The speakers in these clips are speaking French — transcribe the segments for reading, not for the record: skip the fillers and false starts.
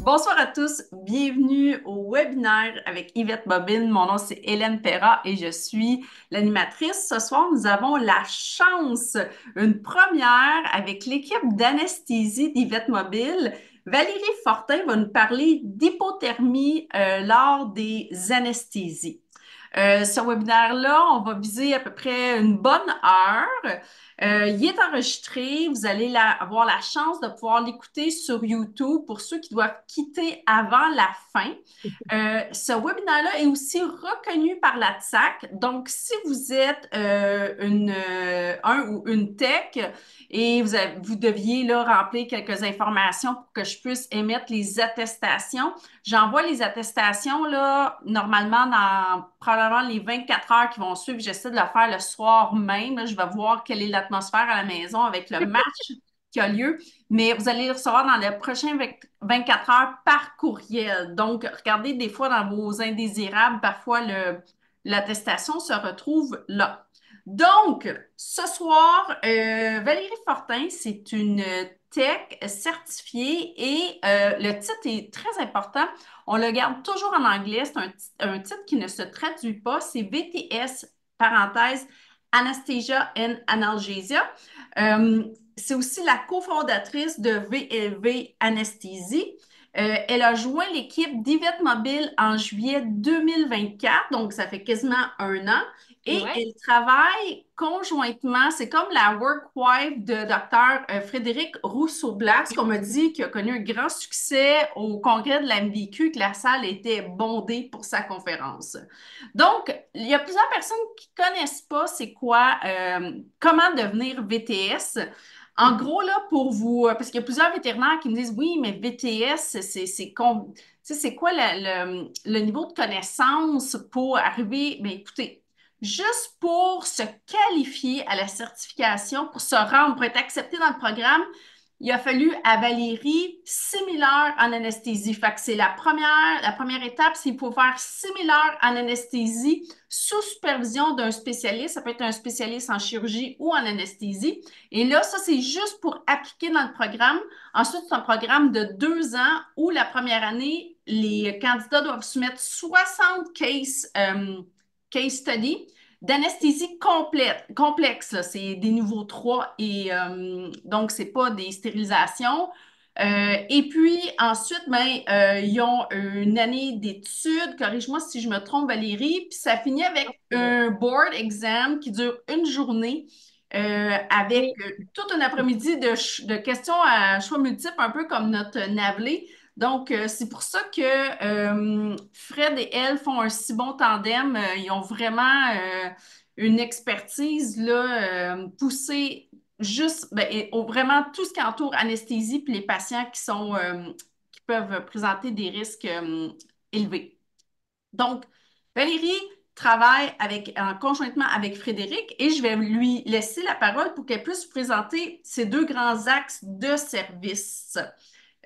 Bonsoir à tous, bienvenue au webinaire avec Yvette Bobine. Mon nom c'est Hélène Perra et je suis l'animatrice. Ce soir, nous avons la chance, une première avec l'équipe d'anesthésie d'Yvette Mobile. Valérie Fortin va nous parler d'hypothermie lors des anesthésies. Ce webinaire-là, on va viser à peu près une bonne heure. Il est enregistré. Vous allez avoir la chance de pouvoir l'écouter sur YouTube pour ceux qui doivent quitter avant la fin. Ce webinaire-là est aussi reconnu par la TSAC. Donc, si vous êtes un ou une tech et vous deviez là, remplir quelques informations pour que je puisse émettre les attestations, j'envoie les attestations là, normalement dans probablement les 24 heures qui vont suivre. J'essaie de le faire le soir même. Là, je vais voir quelle est l'atmosphère à la maison avec le match qui a lieu. Mais vous allez le recevoir dans les prochaines 24 heures par courriel. Donc, regardez des fois dans vos indésirables, parfois l'attestation se retrouve là. Donc, ce soir, Valérie Fortin, c'est une tech certifiée et le titre est très important. On le garde toujours en anglais. C'est un titre qui ne se traduit pas. C'est VTS, parenthèse, Anesthesia and Analgesia. Euh, c'est aussi la cofondatrice de VLV Anesthésie. Elle a joint l'équipe d'Yvette Mobile en juillet 2024, donc ça fait quasiment un an. Et Ouais. elle travaille conjointement, c'est comme la work wife de Dr. Frédéric Rousseau-Blas, qu'on m'a dit, qui a connu un grand succès au congrès de la MVQ, que la salle était bondée pour sa conférence. Donc, il y a plusieurs personnes qui ne connaissent pas c'est quoi, comment devenir VTS. En gros, là, pour vous, parce qu'il y a plusieurs vétérinaires qui me disent, oui, mais VTS, tu sais, c'est quoi le niveau de connaissance pour arriver? Mais écoutez, juste pour se qualifier à la certification, pour se rendre, pour être accepté dans le programme, il a fallu à Valérie 6 000 heures en anesthésie. Fait que c'est la première étape, c'est qu'il faut faire 6 000 heures en anesthésie sous supervision d'un spécialiste. Ça peut être un spécialiste en chirurgie ou en anesthésie. Et là, ça, c'est juste pour appliquer dans le programme. Ensuite, c'est un programme de 2 ans où la première année, les candidats doivent soumettre 60 case studies d'anesthésie complète, complexe. Là. C'est des niveaux 3 et donc, c'est pas des stérilisations. Et puis ensuite, ben, ils ont une année d'études, corrige-moi si je me trompe, Valérie, puis ça finit avec un board exam qui dure une journée avec Oui, tout un après-midi de questions à choix multiples, un peu comme notre navelé. Donc, c'est pour ça que Fred et elle font un si bon tandem. Ils ont vraiment une expertise là, poussée juste ben, vraiment tout ce qui entoure anesthésie puis les patients qui peuvent présenter des risques élevés. Donc, Valérie travaille conjointement avec Frédéric et je vais lui laisser la parole pour qu'elle puisse vous présenter ces deux grands axes de service.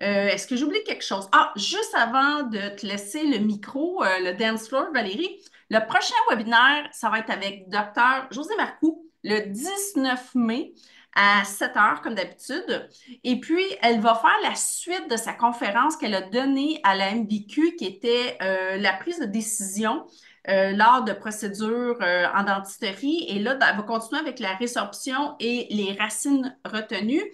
Est-ce que j'oublie quelque chose? Ah, juste avant de te laisser le micro, le dance floor, Valérie, le prochain webinaire, ça va être avec Dr. José Marcoux le 19 mai à 7 heures, comme d'habitude. Et puis, elle va faire la suite de sa conférence qu'elle a donnée à la MVQ, qui était la prise de décision lors de procédures en dentisterie. Et là, elle va continuer avec la résorption et les racines retenues.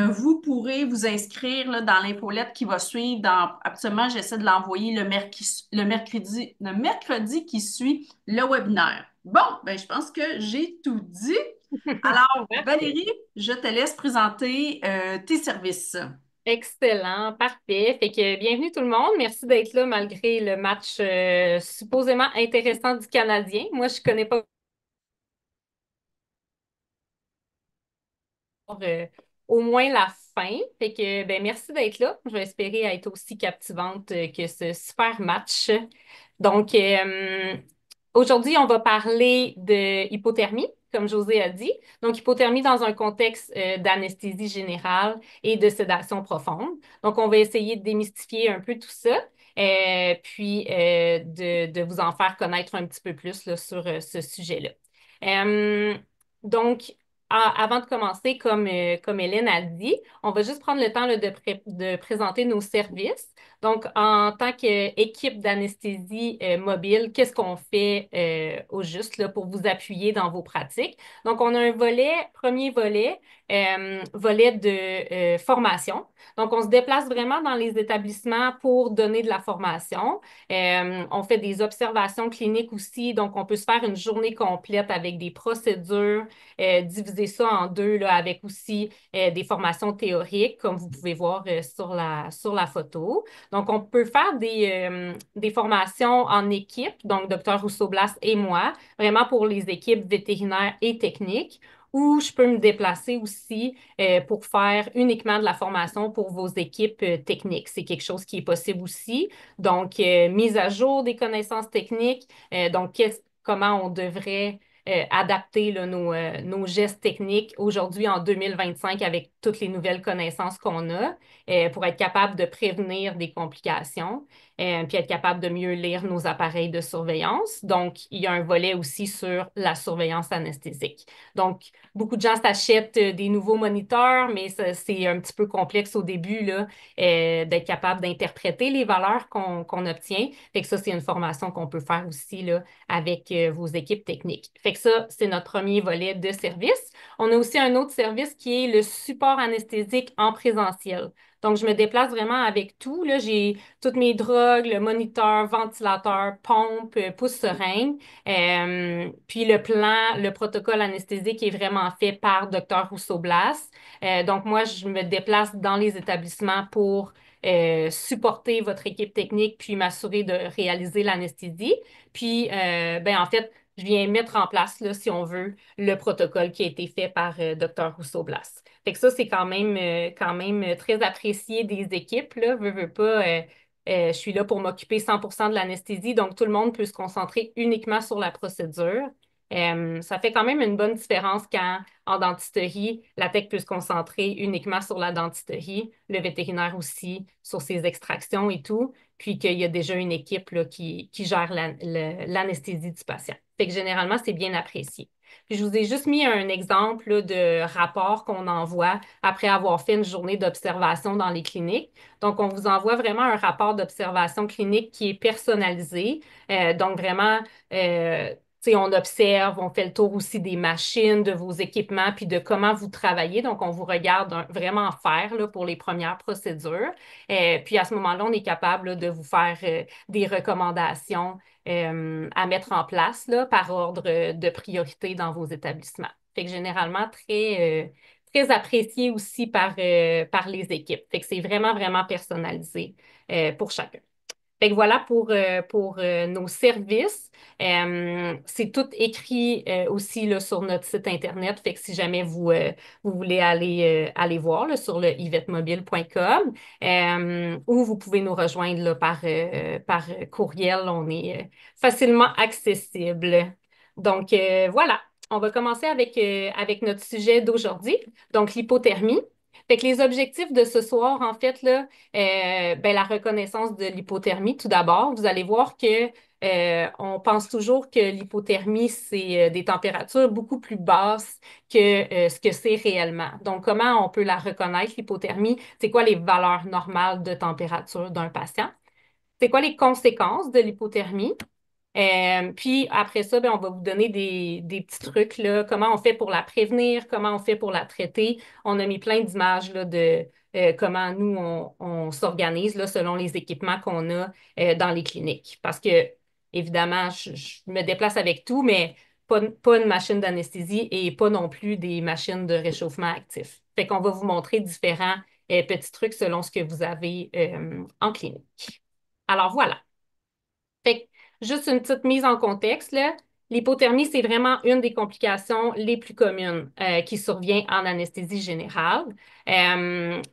Vous pourrez vous inscrire là, dans l'infolette qui va suivre. Absolument, j'essaie de l'envoyer le mercredi qui suit le webinaire. Bon, ben, je pense que j'ai tout dit. Alors, parfait. Valérie, je te laisse présenter tes services. Excellent, parfait. Fait que bienvenue tout le monde. Merci d'être là malgré le match supposément intéressant du Canadien. Moi, je connais pas euh, au moins la fin. Fait que ben merci d'être là. Je vais espérer être aussi captivante que ce super match. Donc, aujourd'hui, on va parler de hypothermie, comme José a dit. Donc, hypothermie dans un contexte d'anesthésie générale et de sédation profonde. Donc, on va essayer de démystifier un peu tout ça, puis de vous en faire connaître un petit peu plus là, sur ce sujet-là. Euh, donc, avant de commencer, comme Hélène a dit, on va juste prendre le temps là, de présenter nos services. Donc, en tant qu'équipe d'anesthésie mobile, qu'est-ce qu'on fait au juste là, pour vous appuyer dans vos pratiques? Donc, on a un premier volet de formation. Donc, on se déplace vraiment dans les établissements pour donner de la formation. On fait des observations cliniques aussi, donc on peut se faire une journée complète avec des procédures, diviser ça en deux là, avec aussi des formations théoriques, comme vous pouvez voir sur la photo. Donc, on peut faire des formations en équipe, donc Dr Rousseau-Blas et moi, vraiment pour les équipes vétérinaires et techniques, ou je peux me déplacer aussi pour faire uniquement de la formation pour vos équipes techniques. C'est quelque chose qui est possible aussi. Donc, mise à jour des connaissances techniques, donc comment on devrait adapter là, nos gestes techniques aujourd'hui en 2025 avec toutes les nouvelles connaissances qu'on a pour être capable de prévenir des complications, puis être capable de mieux lire nos appareils de surveillance. Donc, il y a un volet aussi sur la surveillance anesthésique. Donc, beaucoup de gens s'achètent des nouveaux moniteurs, mais c'est un petit peu complexe au début là, d'être capable d'interpréter les valeurs qu'on obtient. Fait que ça, c'est une formation qu'on peut faire aussi là, avec vos équipes techniques. Fait que ça, c'est notre premier volet de service. On a aussi un autre service qui est le support anesthésique en présentiel. Donc, je me déplace vraiment avec tout. Là, j'ai toutes mes drogues, le moniteur, ventilateur, pompe, pousse-seringue. Puis le protocole anesthésique est vraiment fait par Dr Rousseau-Blas. Donc, moi, je me déplace dans les établissements pour supporter votre équipe technique puis m'assurer de réaliser l'anesthésie. Puis, ben, en fait, je viens mettre en place, là, si on veut, le protocole qui a été fait par Dr Rousseau-Blas. Fait que ça, c'est quand même très apprécié des équipes, là, veux pas. Je suis là pour m'occuper 100% de l'anesthésie, donc tout le monde peut se concentrer uniquement sur la procédure. Ça fait quand même une bonne différence quand, en dentisterie, la tech peut se concentrer uniquement sur la dentisterie, le vétérinaire aussi sur ses extractions et tout, puis qu'il y a déjà une équipe là, qui gère l'anesthésie du patient. Fait que généralement, c'est bien apprécié. Puis je vous ai juste mis un exemple là, de rapport qu'on envoie après avoir fait une journée d'observation dans les cliniques. Donc, on vous envoie vraiment un rapport d'observation clinique qui est personnalisé. Donc, vraiment, tu sais, on observe, on fait le tour aussi des machines, de vos équipements, puis de comment vous travaillez. Donc, on vous regarde vraiment faire là, pour les premières procédures. Puis à ce moment-là, on est capable là, de vous faire des recommandations à mettre en place là, par ordre de priorité dans vos établissements. Fait que généralement, très apprécié aussi par les équipes. Fait que c'est vraiment, vraiment personnalisé pour chacun. Fait que voilà pour nos services. C'est tout écrit aussi là, sur notre site Internet. Fait que si jamais vous voulez aller voir là, sur le yvettemobile.com ou vous pouvez nous rejoindre là, par courriel. On est facilement accessible. Donc voilà, on va commencer avec notre sujet d'aujourd'hui, donc l'hypothermie. Fait que les objectifs de ce soir, en fait, là, ben, la reconnaissance de l'hypothermie, tout d'abord. Vous allez voir que on pense toujours que l'hypothermie, c'est des températures beaucoup plus basses que ce que c'est réellement. Donc, comment on peut la reconnaître, l'hypothermie? C'est quoi les valeurs normales de température d'un patient? C'est quoi les conséquences de l'hypothermie? Puis après ça, ben, on va vous donner des petits trucs, là, comment on fait pour la prévenir, comment on fait pour la traiter. On a mis plein d'images là, de comment nous, on s'organise là, selon les équipements qu'on a dans les cliniques. Parce que, évidemment, je me déplace avec tout, mais pas une machine d'anesthésie et pas non plus des machines de réchauffement actif. Fait qu'on va vous montrer différents petits trucs selon ce que vous avez en clinique. Alors voilà. Fait que, juste une petite mise en contexte, là. L'hypothermie, c'est vraiment une des complications les plus communes qui survient en anesthésie générale.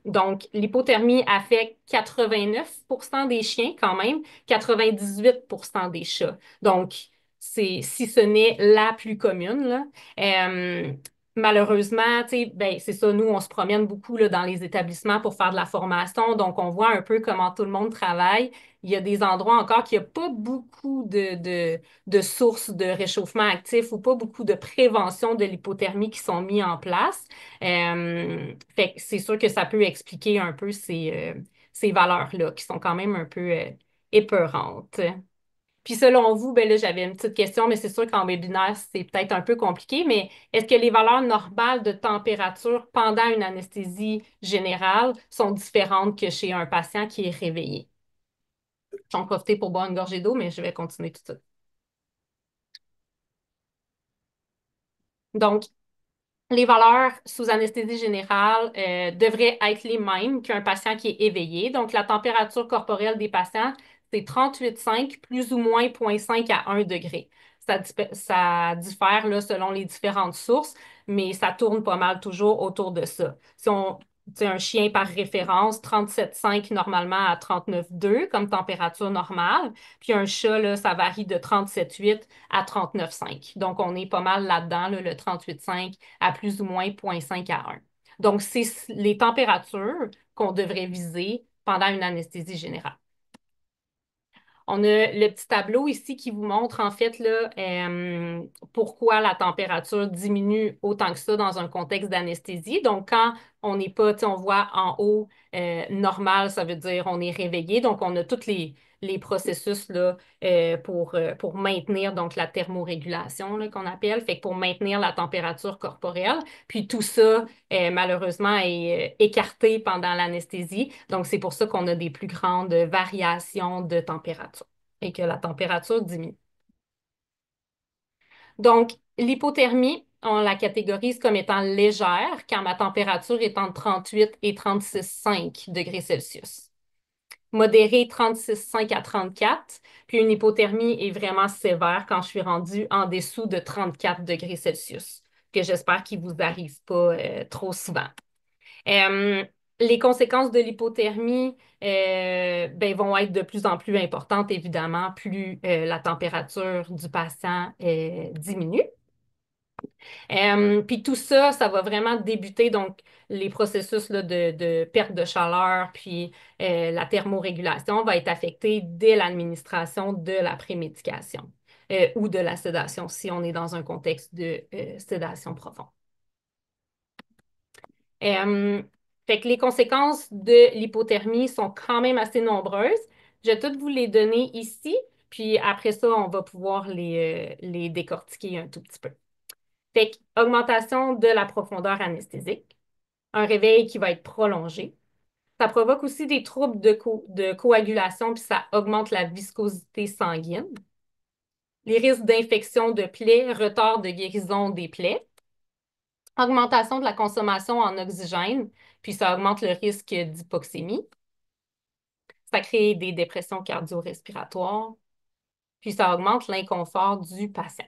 Donc, l'hypothermie affecte 89% des chiens quand même, 98% des chats. Donc, si ce n'est la plus commune, là. malheureusement, tu sais, ben, c'est ça, nous, on se promène beaucoup là, dans les établissements pour faire de la formation, donc on voit un peu comment tout le monde travaille. Il y a des endroits encore qu'il n'y a pas beaucoup de sources de réchauffement actif ou pas beaucoup de prévention de l'hypothermie qui sont mis en place. Fait que c'est sûr que ça peut expliquer un peu ces valeurs-là qui sont quand même un peu épeurantes. Puis selon vous, ben là, j'avais une petite question, mais c'est sûr qu'en webinaire, c'est peut-être un peu compliqué, mais est-ce que les valeurs normales de température pendant une anesthésie générale sont différentes que chez un patient qui est réveillé? J'en profite pour boire une gorgée d'eau, mais je vais continuer tout de suite. Donc, les valeurs sous anesthésie générale devraient être les mêmes qu'un patient qui est éveillé. Donc, la température corporelle des patients, c'est 38,5 plus ou moins 0,5 à 1 degré. Ça diffère là, selon les différentes sources, mais ça tourne pas mal toujours autour de ça. Si on, tu sais, un chien par référence, 37,5 normalement à 39,2 comme température normale. Puis un chat, là, ça varie de 37,8 à 39,5. Donc, on est pas mal là-dedans, là, le 38,5 à plus ou moins 0,5 à 1. Donc, c'est les températures qu'on devrait viser pendant une anesthésie générale. On a le petit tableau ici qui vous montre en fait là, pourquoi la température diminue autant que ça dans un contexte d'anesthésie. Donc, quand on n'est pas, tu sais, on voit en haut normal, ça veut dire on est réveillé. Donc, on a tous les processus là, pour maintenir donc la thermorégulation là, qu'on appelle, fait que pour maintenir la température corporelle. Puis tout ça, malheureusement, est écarté pendant l'anesthésie. Donc, c'est pour ça qu'on a des plus grandes variations de température et que la température diminue. Donc, l'hypothermie, on la catégorise comme étant légère quand ma température est entre 38 et 36,5 degrés Celsius. Modérée, 36,5 à 34. Puis une hypothermie est vraiment sévère quand je suis rendue en dessous de 34 degrés Celsius, que j'espère qu'il ne vous arrive pas trop souvent. Euh, les conséquences de l'hypothermie ben, vont être de plus en plus importantes, évidemment, plus la température du patient diminue. Puis tout ça, ça va vraiment débuter, donc les processus là, de perte de chaleur, puis la thermorégulation va être affectée dès l'administration de la prémédication ou de la sédation si on est dans un contexte de sédation profonde. Euh, Fait que les conséquences de l'hypothermie sont quand même assez nombreuses. Je vais toutes vous les donner ici, puis après ça, on va pouvoir les décortiquer un tout petit peu. Fait que augmentation de la profondeur anesthésique, un réveil qui va être prolongé. Ça provoque aussi des troubles de coagulation, puis ça augmente la viscosité sanguine. Les risques d'infection de plaies, retard de guérison des plaies. Augmentation de la consommation en oxygène, puis ça augmente le risque d'hypoxémie. Ça crée des dépressions cardio-respiratoires, puis ça augmente l'inconfort du patient.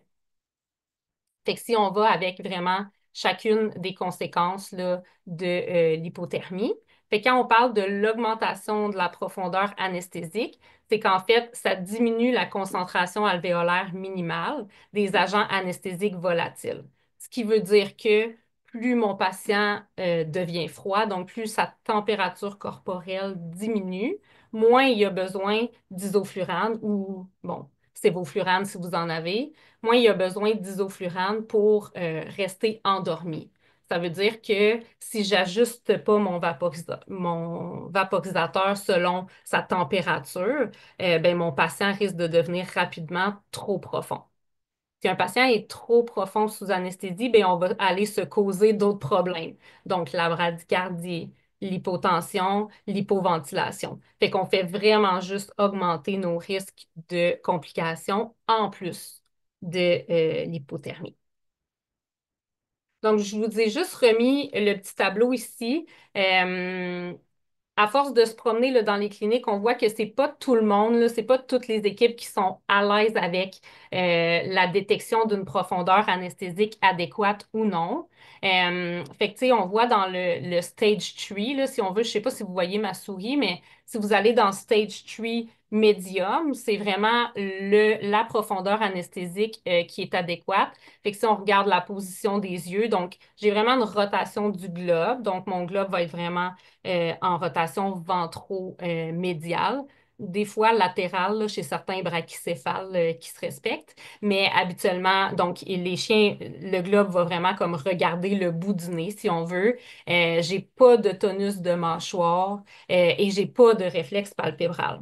Fait que si on va avec vraiment chacune des conséquences là, de l'hypothermie, fait que quand on parle de l'augmentation de la profondeur anesthésique, c'est qu'en fait, ça diminue la concentration alvéolaire minimale des agents anesthésiques volatiles. Ce qui veut dire que plus mon patient devient froid, donc plus sa température corporelle diminue, moins il a besoin d'isoflurane ou, bon, sévoflurane si vous en avez, moins il y a besoin d'isoflurane pour rester endormi. Ça veut dire que si j'ajuste pas mon vaporisateur selon sa température, ben, mon patient risque de devenir rapidement trop profond. Si un patient est trop profond sous anesthésie, ben, on va aller se causer d'autres problèmes. Donc, la bradycardie, l'hypotension, l'hypoventilation. Fait qu'on fait vraiment juste augmenter nos risques de complications en plus de l'hypothermie. Donc, je vous ai juste remis le petit tableau ici. Euh, à force de se promener là, dans les cliniques, on voit que c'est pas tout le monde, là, c'est pas toutes les équipes qui sont à l'aise avec la détection d'une profondeur anesthésique adéquate ou non. Fait que, tu sais, on voit dans le stage 3, là, si on veut, je sais pas si vous voyez ma souris, mais Si vous allez dans Stage 3 médium, c'est vraiment la profondeur anesthésique qui est adéquate. Fait que si on regarde la position des yeux, donc j'ai vraiment une rotation du globe. Donc mon globe va être vraiment en rotation ventro-médiale. Des fois latérale là, chez certains brachycéphales qui se respectent. Mais habituellement, donc les chiens, le globe va vraiment comme regarder le bout du nez, si on veut. J'ai pas de tonus de mâchoire et j'ai pas de réflexe palpébral.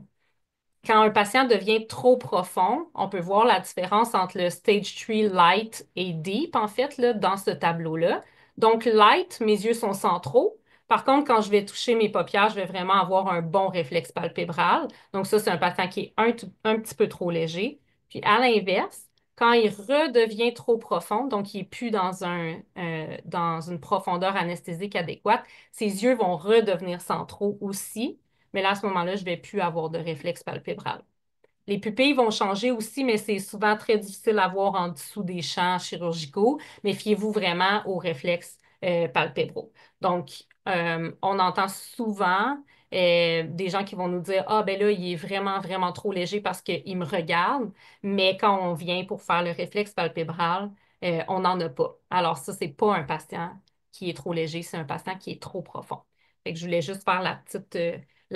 Quand un patient devient trop profond, on peut voir la différence entre le stage 3 light et deep, en fait, là, dans ce tableau-là. Donc, light, mes yeux sont centraux. Par contre, quand je vais toucher mes paupières, je vais vraiment avoir un bon réflexe palpébral. Donc, ça, c'est un patient qui est un petit peu trop léger. Puis, à l'inverse, quand il redevient trop profond, donc il n'est plus dans une profondeur anesthésique adéquate, ses yeux vont redevenir centraux aussi. Mais là, à ce moment-là, je ne vais plus avoir de réflexe palpébral. Les pupilles vont changer aussi, mais c'est souvent très difficile à voir en dessous des champs chirurgicaux. Mais fiez-vous vraiment aux réflexes palpébraux. Donc, on entend souvent des gens qui vont nous dire, ah, ben là, il est vraiment, vraiment trop léger parce qu'il me regarde. Mais quand on vient pour faire le réflexe palpébral, on n'en a pas. Alors, ça, c'est pas un patient qui est trop léger, c'est un patient qui est trop profond. Fait que je voulais juste faire la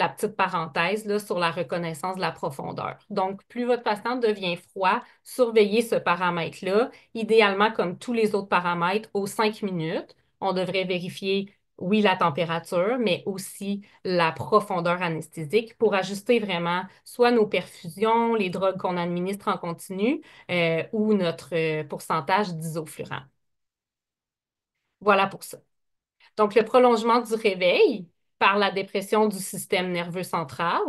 petite parenthèse là, sur la reconnaissance de la profondeur. Donc, plus votre patient devient froid, surveillez ce paramètre-là. Idéalement, comme tous les autres paramètres, aux 5 minutes, on devrait vérifier, oui, la température, mais aussi la profondeur anesthésique pour ajuster vraiment soit nos perfusions, les drogues qu'on administre en continu ou notre pourcentage d'isoflurane. Voilà pour ça. Donc, le prolongement du réveil par la dépression du système nerveux central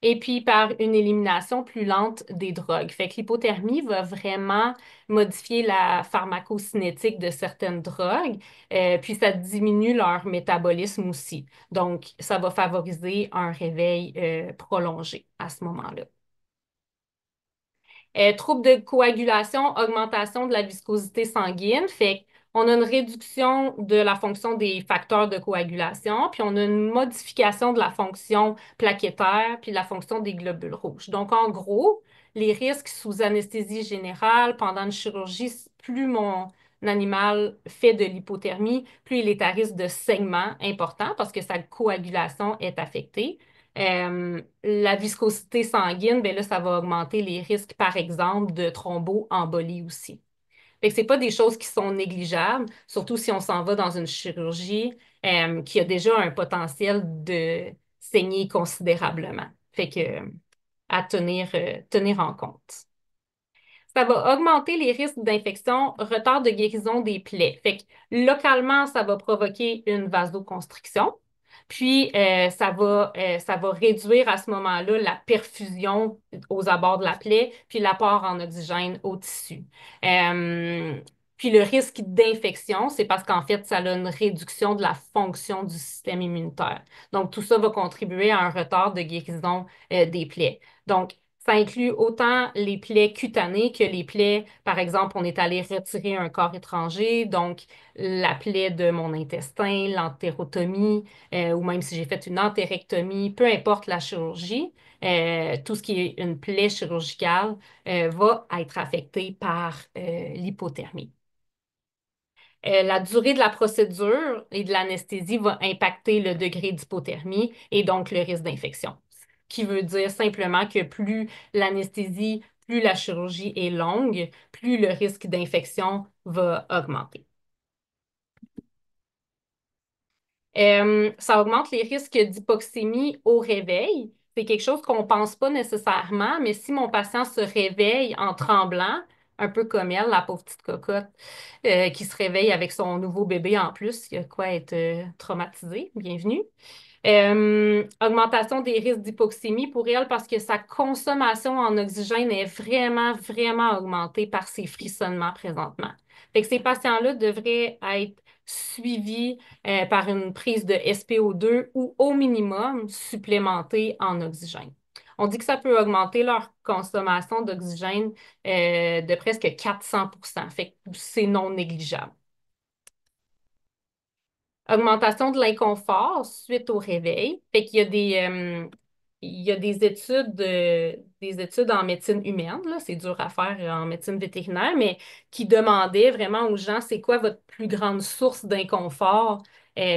et puis par une élimination plus lente des drogues. Fait que l'hypothermie va vraiment modifier la pharmacocinétique de certaines drogues, puis ça diminue leur métabolisme aussi. Donc, ça va favoriser un réveil prolongé à ce moment-là. Troubles de coagulation, augmentation de la viscosité sanguine. Fait qu'on a une réduction de la fonction des facteurs de coagulation, puis on a une modification de la fonction plaquettaire, puis la fonction des globules rouges. Donc, en gros, les risques sous anesthésie générale pendant une chirurgie, plus mon animal fait de l'hypothermie, plus il est à risque de saignement important parce que sa coagulation est affectée. La viscosité sanguine, ben là, ça va augmenter les risques, par exemple, de thromboembolie aussi. Fait que c'est pas des choses qui sont négligeables, surtout si on s'en va dans une chirurgie qui a déjà un potentiel de saigner considérablement. Fait que à tenir en compte. Ça va augmenter les risques d'infection, retard de guérison des plaies. Fait que localement, ça va provoquer une vasoconstriction. Puis, ça va réduire à ce moment-là la perfusion aux abords de la plaie, puis l'apport en oxygène au tissu. Euh, Puis le risque d'infection, c'est parce qu'en fait, ça a une réduction de la fonction du système immunitaire. Donc, tout ça va contribuer à un retard de guérison des plaies. Donc, ça inclut autant les plaies cutanées que les plaies, par exemple, on est allé retirer un corps étranger, donc la plaie de mon intestin, l'entérotomie, ou même si j'ai fait une entérectomie, peu importe la chirurgie, tout ce qui est une plaie chirurgicale va être affecté par l'hypothermie. La durée de la procédure et de l'anesthésie va impacter le degré d'hypothermie et donc le risque d'infection. Ce qui veut dire simplement que plus l'anesthésie, plus la chirurgie est longue, plus le risque d'infection va augmenter. Ça augmente les risques d'hypoxémie au réveil. C'est quelque chose qu'on ne pense pas nécessairement, mais si mon patient se réveille en tremblant, un peu comme elle, la pauvre petite cocotte, qui se réveille avec son nouveau bébé en plus, il y a quoi être traumatisé, bienvenue. Augmentation des risques d'hypoxémie pour elle parce que sa consommation en oxygène est vraiment, vraiment augmentée par ses frissonnements présentement. Fait que ces patients-là devraient être suivis par une prise de SpO2 ou au minimum supplémentée en oxygène. On dit que ça peut augmenter leur consommation d'oxygène de presque 400%. Fait que c'est non négligeable. Augmentation de l'inconfort suite au réveil. Fait qu'il y a il y a des études en médecine humaine, là, c'est dur à faire en médecine vétérinaire, mais qui demandaient vraiment aux gens, c'est quoi votre plus grande source d'inconfort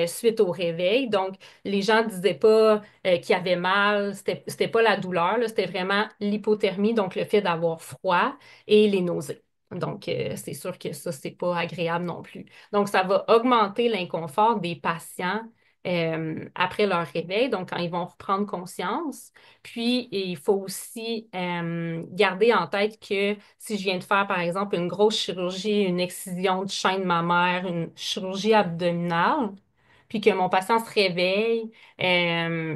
suite au réveil? Donc, les gens disaient pas qu'ils avaient mal, c'était pas la douleur, là, c'était vraiment l'hypothermie, donc le fait d'avoir froid et les nausées. Donc, c'est sûr que ça, c'est pas agréable non plus. Donc, ça va augmenter l'inconfort des patients après leur réveil, donc quand ils vont reprendre conscience. Puis, il faut aussi garder en tête que si je viens de faire, par exemple, une grosse chirurgie, une excision de chaîne mammaire, une chirurgie abdominale, puis que mon patient se réveille,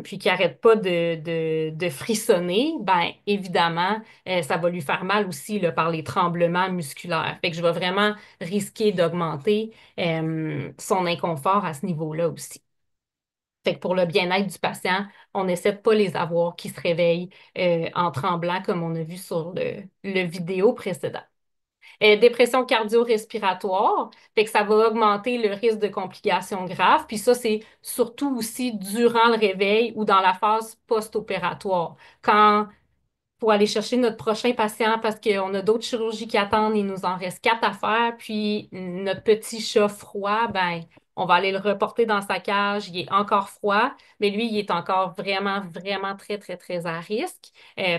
puis qu'il n'arrête pas de frissonner, ben évidemment, ça va lui faire mal aussi là, par les tremblements musculaires. Fait que je vais vraiment risquer d'augmenter son inconfort à ce niveau-là aussi. Fait que pour le bien-être du patient, on essaie de pas les avoir qui se réveillent en tremblant comme on a vu sur le vidéo précédent. Dépression cardio-respiratoire, fait que ça va augmenter le risque de complications graves. Puis ça, c'est surtout aussi durant le réveil ou dans la phase post-opératoire. Quand pour aller chercher notre prochain patient parce qu'on a d'autres chirurgies qui attendent. Il nous en reste 4 à faire. Puis notre petit chat froid, ben, on va aller le reporter dans sa cage. Il est encore froid, mais lui, il est encore vraiment, vraiment très, très, très à risque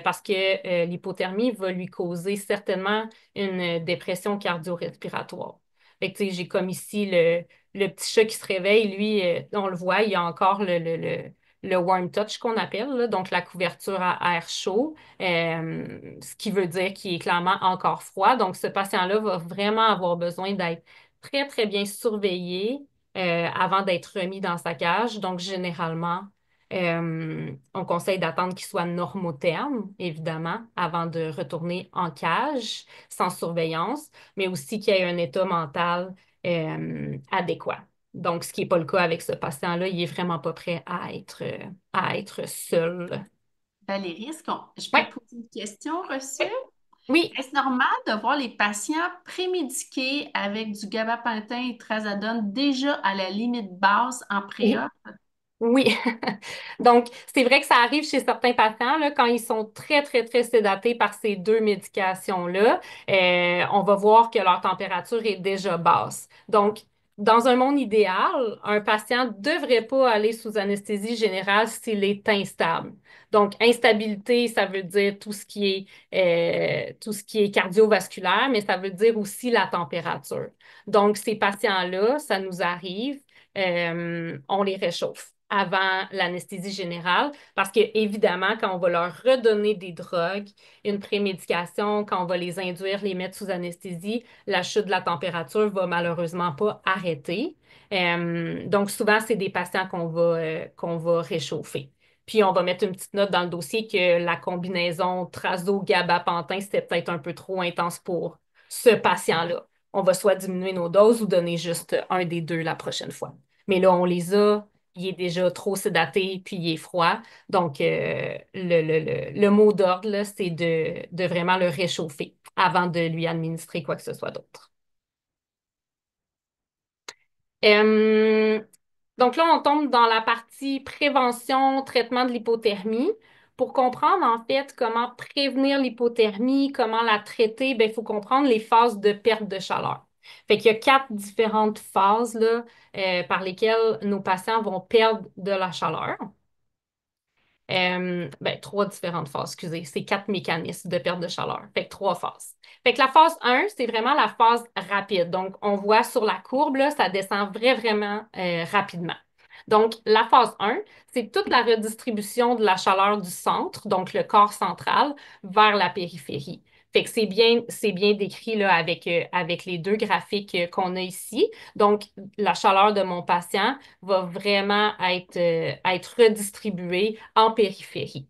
parce que l'hypothermie va lui causer certainement une dépression cardio-respiratoire. Fait que, tu sais, j'ai comme ici le petit chat qui se réveille. Lui, on le voit, il y a encore le warm touch qu'on appelle, là, donc la couverture à air chaud ce qui veut dire qu'il est clairement encore froid. Donc, ce patient-là va vraiment avoir besoin d'être très, très bien surveillé avant d'être remis dans sa cage. Donc, généralement, on conseille d'attendre qu'il soit normotherme, évidemment, avant de retourner en cage sans surveillance, mais aussi qu'il ait un état mental adéquat. Donc, ce qui n'est pas le cas avec ce patient-là, il est vraiment pas prêt à être seul. Valérie, je Oui, peux te poser une question reçue? oui, Est-ce normal de voir les patients prémédiqués avec du gabapentin et trazodone déjà à la limite basse en oui. pré-op? Oui. Donc, c'est vrai que ça arrive chez certains patients, là, quand ils sont très, très, très sédatés par ces deux médications-là, on va voir que leur température est déjà basse. Donc, dans un monde idéal, un patient ne devrait pas aller sous anesthésie générale s'il est instable. Donc, instabilité, ça veut dire tout ce qui est cardiovasculaire, mais ça veut dire aussi la température. Donc, ces patients-là, ça nous arrive on les réchauffe avant l'anesthésie générale parce que, évidemment, quand on va leur redonner des drogues, une prémédication, quand on va les induire, les mettre sous anesthésie, la chute de la température va malheureusement pas arrêter. Donc, souvent, c'est des patients qu'on va réchauffer. Puis, on va mettre une petite note dans le dossier que la combinaison trazo-gabapentin, c'était peut-être un peu trop intense pour ce patient-là. On va soit diminuer nos doses ou donner juste un des deux la prochaine fois. Mais là, on les a, il est déjà trop sédaté, puis il est froid. Donc, le mot d'ordre, là, c'est de vraiment le réchauffer avant de lui administrer quoi que ce soit d'autre. Euh, donc là, on tombe dans la partie prévention, traitement de l'hypothermie. Pour comprendre en fait comment prévenir l'hypothermie, comment la traiter, ben, il faut comprendre les phases de perte de chaleur. Fait qu'il y a 4 différentes phases là, par lesquelles nos patients vont perdre de la chaleur. 3 différentes phases, excusez, c'est 4 mécanismes de perte de chaleur. Fait que 3 phases. Fait que la phase 1, c'est vraiment la phase rapide. Donc, on voit sur la courbe, là, ça descend vraiment rapidement. Donc, la phase 1, c'est toute la redistribution de la chaleur du centre, donc le corps central, vers la périphérie. Fait que c'est bien décrit là, avec les deux graphiques qu'on a ici. Donc, la chaleur de mon patient va vraiment être redistribuée en périphérie.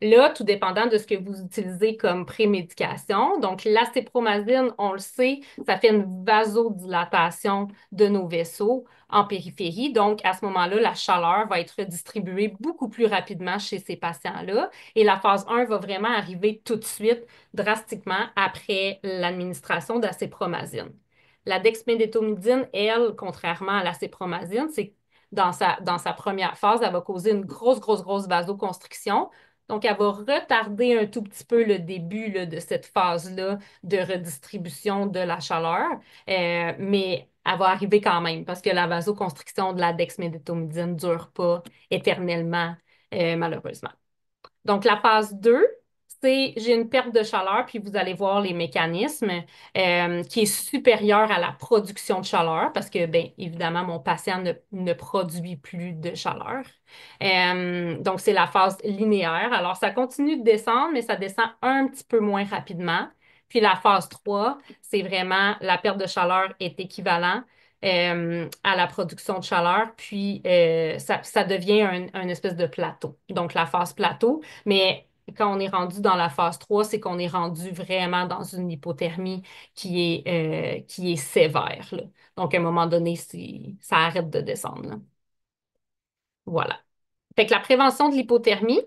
Là, tout dépendant de ce que vous utilisez comme prémédication, donc l'acépromazine, on le sait, ça fait une vasodilatation de nos vaisseaux en périphérie. Donc, à ce moment-là, la chaleur va être redistribuée beaucoup plus rapidement chez ces patients-là. Et la phase 1 va vraiment arriver tout de suite, drastiquement, après l'administration d'acépromazine. La dexmédétomidine, elle, contrairement à l'acépromazine, c'est que dans sa première phase, elle va causer une grosse, grosse, grosse vasoconstriction Donc, elle va retarder un tout petit peu le début là, de cette phase-là de redistribution de la chaleur, mais elle va arriver quand même parce que la vasoconstriction de la dexmédetomidine ne dure pas éternellement, malheureusement. Donc, la phase 2, c'est j'ai une perte de chaleur, puis vous allez voir les mécanismes qui est supérieur à la production de chaleur parce que, bien évidemment, mon patient ne produit plus de chaleur. Donc, c'est la phase linéaire. Alors, ça continue de descendre, mais ça descend un petit peu moins rapidement. Puis la phase 3, c'est vraiment la perte de chaleur est équivalent à la production de chaleur, puis ça devient un espèce de plateau. Donc, la phase plateau, mais quand on est rendu dans la phase 3, c'est qu'on est rendu vraiment dans une hypothermie qui est sévère, là. Donc, à un moment donné, ça arrête de descendre, là. Voilà. Fait que la prévention de l'hypothermie,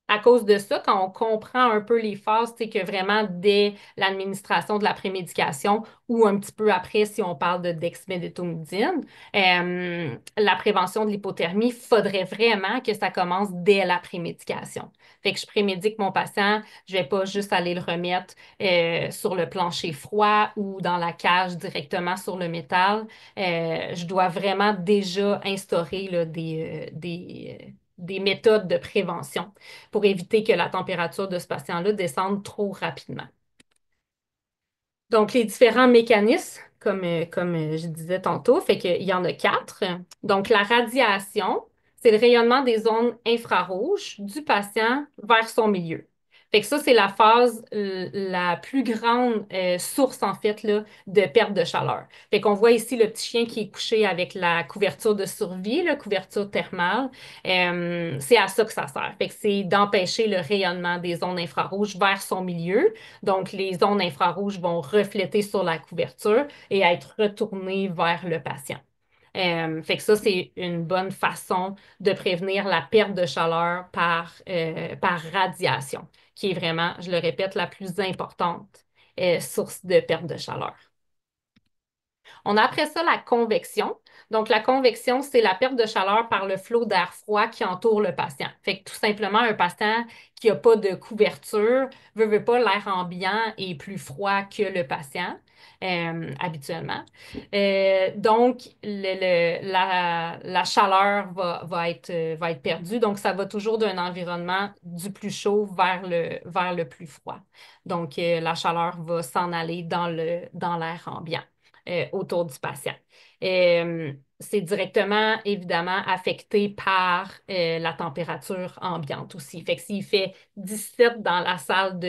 à cause de ça, quand on comprend un peu les phases, c'est que vraiment dès l'administration de la prémédication ou un petit peu après, si on parle de dexmédetomidine, la prévention de l'hypothermie, il faudrait vraiment que ça commence dès la prémédication. Fait que je prémédique mon patient, je vais pas juste aller le remettre sur le plancher froid ou dans la cage directement sur le métal. Je dois vraiment déjà instaurer là, des méthodes de prévention pour éviter que la température de ce patient-là descende trop rapidement. Donc, les différents mécanismes, comme je disais tantôt, fait qu'il y en a 4. Donc, la radiation, c'est le rayonnement des ondes infrarouges du patient vers son milieu. Fait que ça, c'est la phase la plus grande source, en fait, là, de perte de chaleur. Fait qu'on voit ici le petit chien qui est couché avec la couverture de survie, la couverture thermale. C'est à ça que ça sert. Fait que c'est d'empêcher le rayonnement des ondes infrarouges vers son milieu. Donc, les ondes infrarouges vont refléter sur la couverture et être retournées vers le patient. Fait que ça, c'est une bonne façon de prévenir la perte de chaleur par radiation, qui est vraiment, je le répète, la plus importante source de perte de chaleur. On a après ça la convection. Donc, la convection, c'est la perte de chaleur par le flot d'air froid qui entoure le patient. Fait que tout simplement, un patient qui n'a pas de couverture, veut pas, l'air ambiant est plus froid que le patient. Habituellement. Donc, la chaleur va être perdue. Donc, ça va toujours d'un environnement du plus chaud vers le plus froid. Donc, la chaleur va s'en aller dans l'air ambiant autour du patient. C'est directement, évidemment, affecté par la température ambiante aussi. Fait que s'il fait 17 dans la salle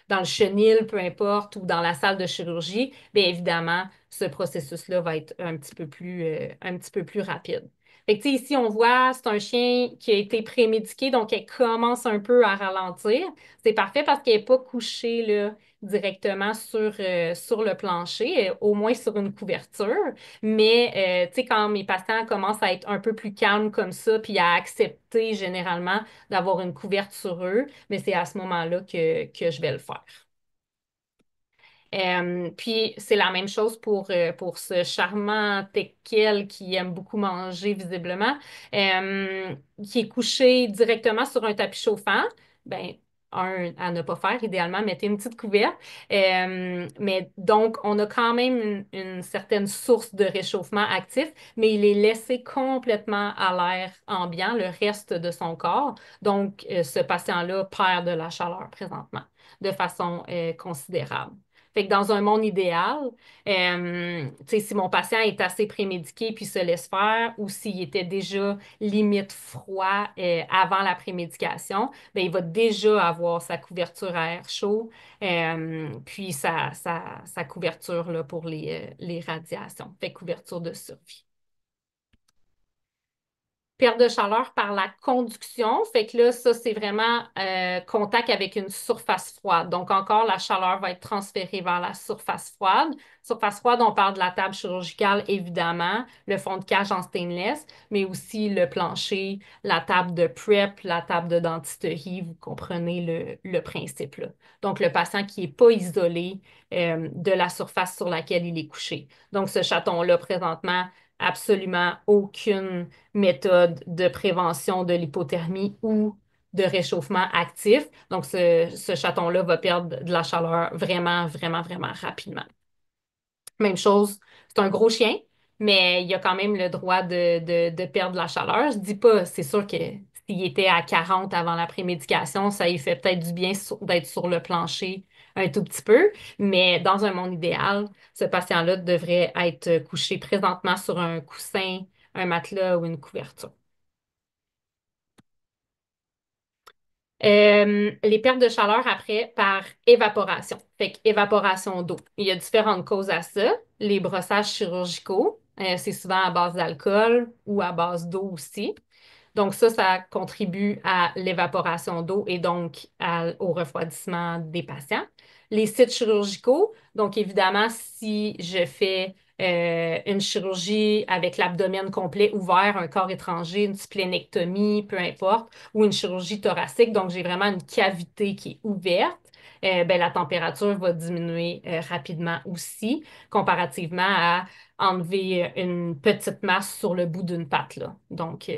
dans le chenil, peu importe, ou dans la salle de chirurgie, bien évidemment, ce processus-là va être un petit peu plus rapide. Fait que, tu sais, ici, on voit, c'est un chien qui a été prémédiqué, donc elle commence un peu à ralentir. C'est parfait parce qu'elle n'est pas couchée là, directement sur le plancher, au moins sur une couverture. Mais, tu sais, quand mes patients commencent à être un peu plus calmes comme ça, puis à accepter généralement d'avoir une couverture sur eux, mais c'est à ce moment-là que je vais le faire. Puis c'est la même chose pour ce charmant teckel qui aime beaucoup manger visiblement, qui est couché directement sur un tapis chauffant. Ben, à ne pas faire, idéalement, mettez une petite couverte. Mais donc, on a quand même une certaine source de réchauffement actif, mais il est laissé complètement à l'air ambiant, le reste de son corps. Donc, ce patient-là perd de la chaleur présentement de façon considérable. Fait que dans un monde idéal, tu sais, si mon patient est assez prémédiqué puis se laisse faire, ou s'il était déjà limite froid avant la prémédication, ben, il va déjà avoir sa couverture à air chaud, puis sa couverture là, pour les radiations. Fait que couverture de survie. Perte de chaleur par la conduction. Fait que là, ça, c'est vraiment contact avec une surface froide. Donc, encore, la chaleur va être transférée vers la surface froide. Surface froide, on parle de la table chirurgicale, évidemment, le fond de cage en stainless, mais aussi le plancher, la table de prep, la table de dentisterie. Vous comprenez le principe, là. Donc, le patient qui n'est pas isolé de la surface sur laquelle il est couché. Donc, ce chaton-là, présentement, absolument aucune méthode de prévention de l'hypothermie ou de réchauffement actif. Donc, ce chaton-là va perdre de la chaleur vraiment, vraiment, vraiment rapidement. Même chose, c'est un gros chien, mais il a quand même le droit de perdre la chaleur. Je dis pas, c'est sûr que s'il était à 40 avant la prémédication, ça lui fait peut-être du bien d'être sur le plancher un tout petit peu, mais dans un monde idéal, ce patient-là devrait être couché présentement sur un coussin, un matelas ou une couverture. Les pertes de chaleur après par évaporation. Fait évaporation d'eau. Il y a différentes causes à ça. Les brossages chirurgicaux, c'est souvent à base d'alcool ou à base d'eau aussi. Donc ça contribue à l'évaporation d'eau et donc au refroidissement des patients. Les sites chirurgicaux, donc évidemment, si je fais une chirurgie avec l'abdomen complet ouvert, un corps étranger, une splénectomie, peu importe, ou une chirurgie thoracique, donc j'ai vraiment une cavité qui est ouverte, ben, la température va diminuer rapidement aussi, comparativement à enlever une petite masse sur le bout d'une patte, là. Donc,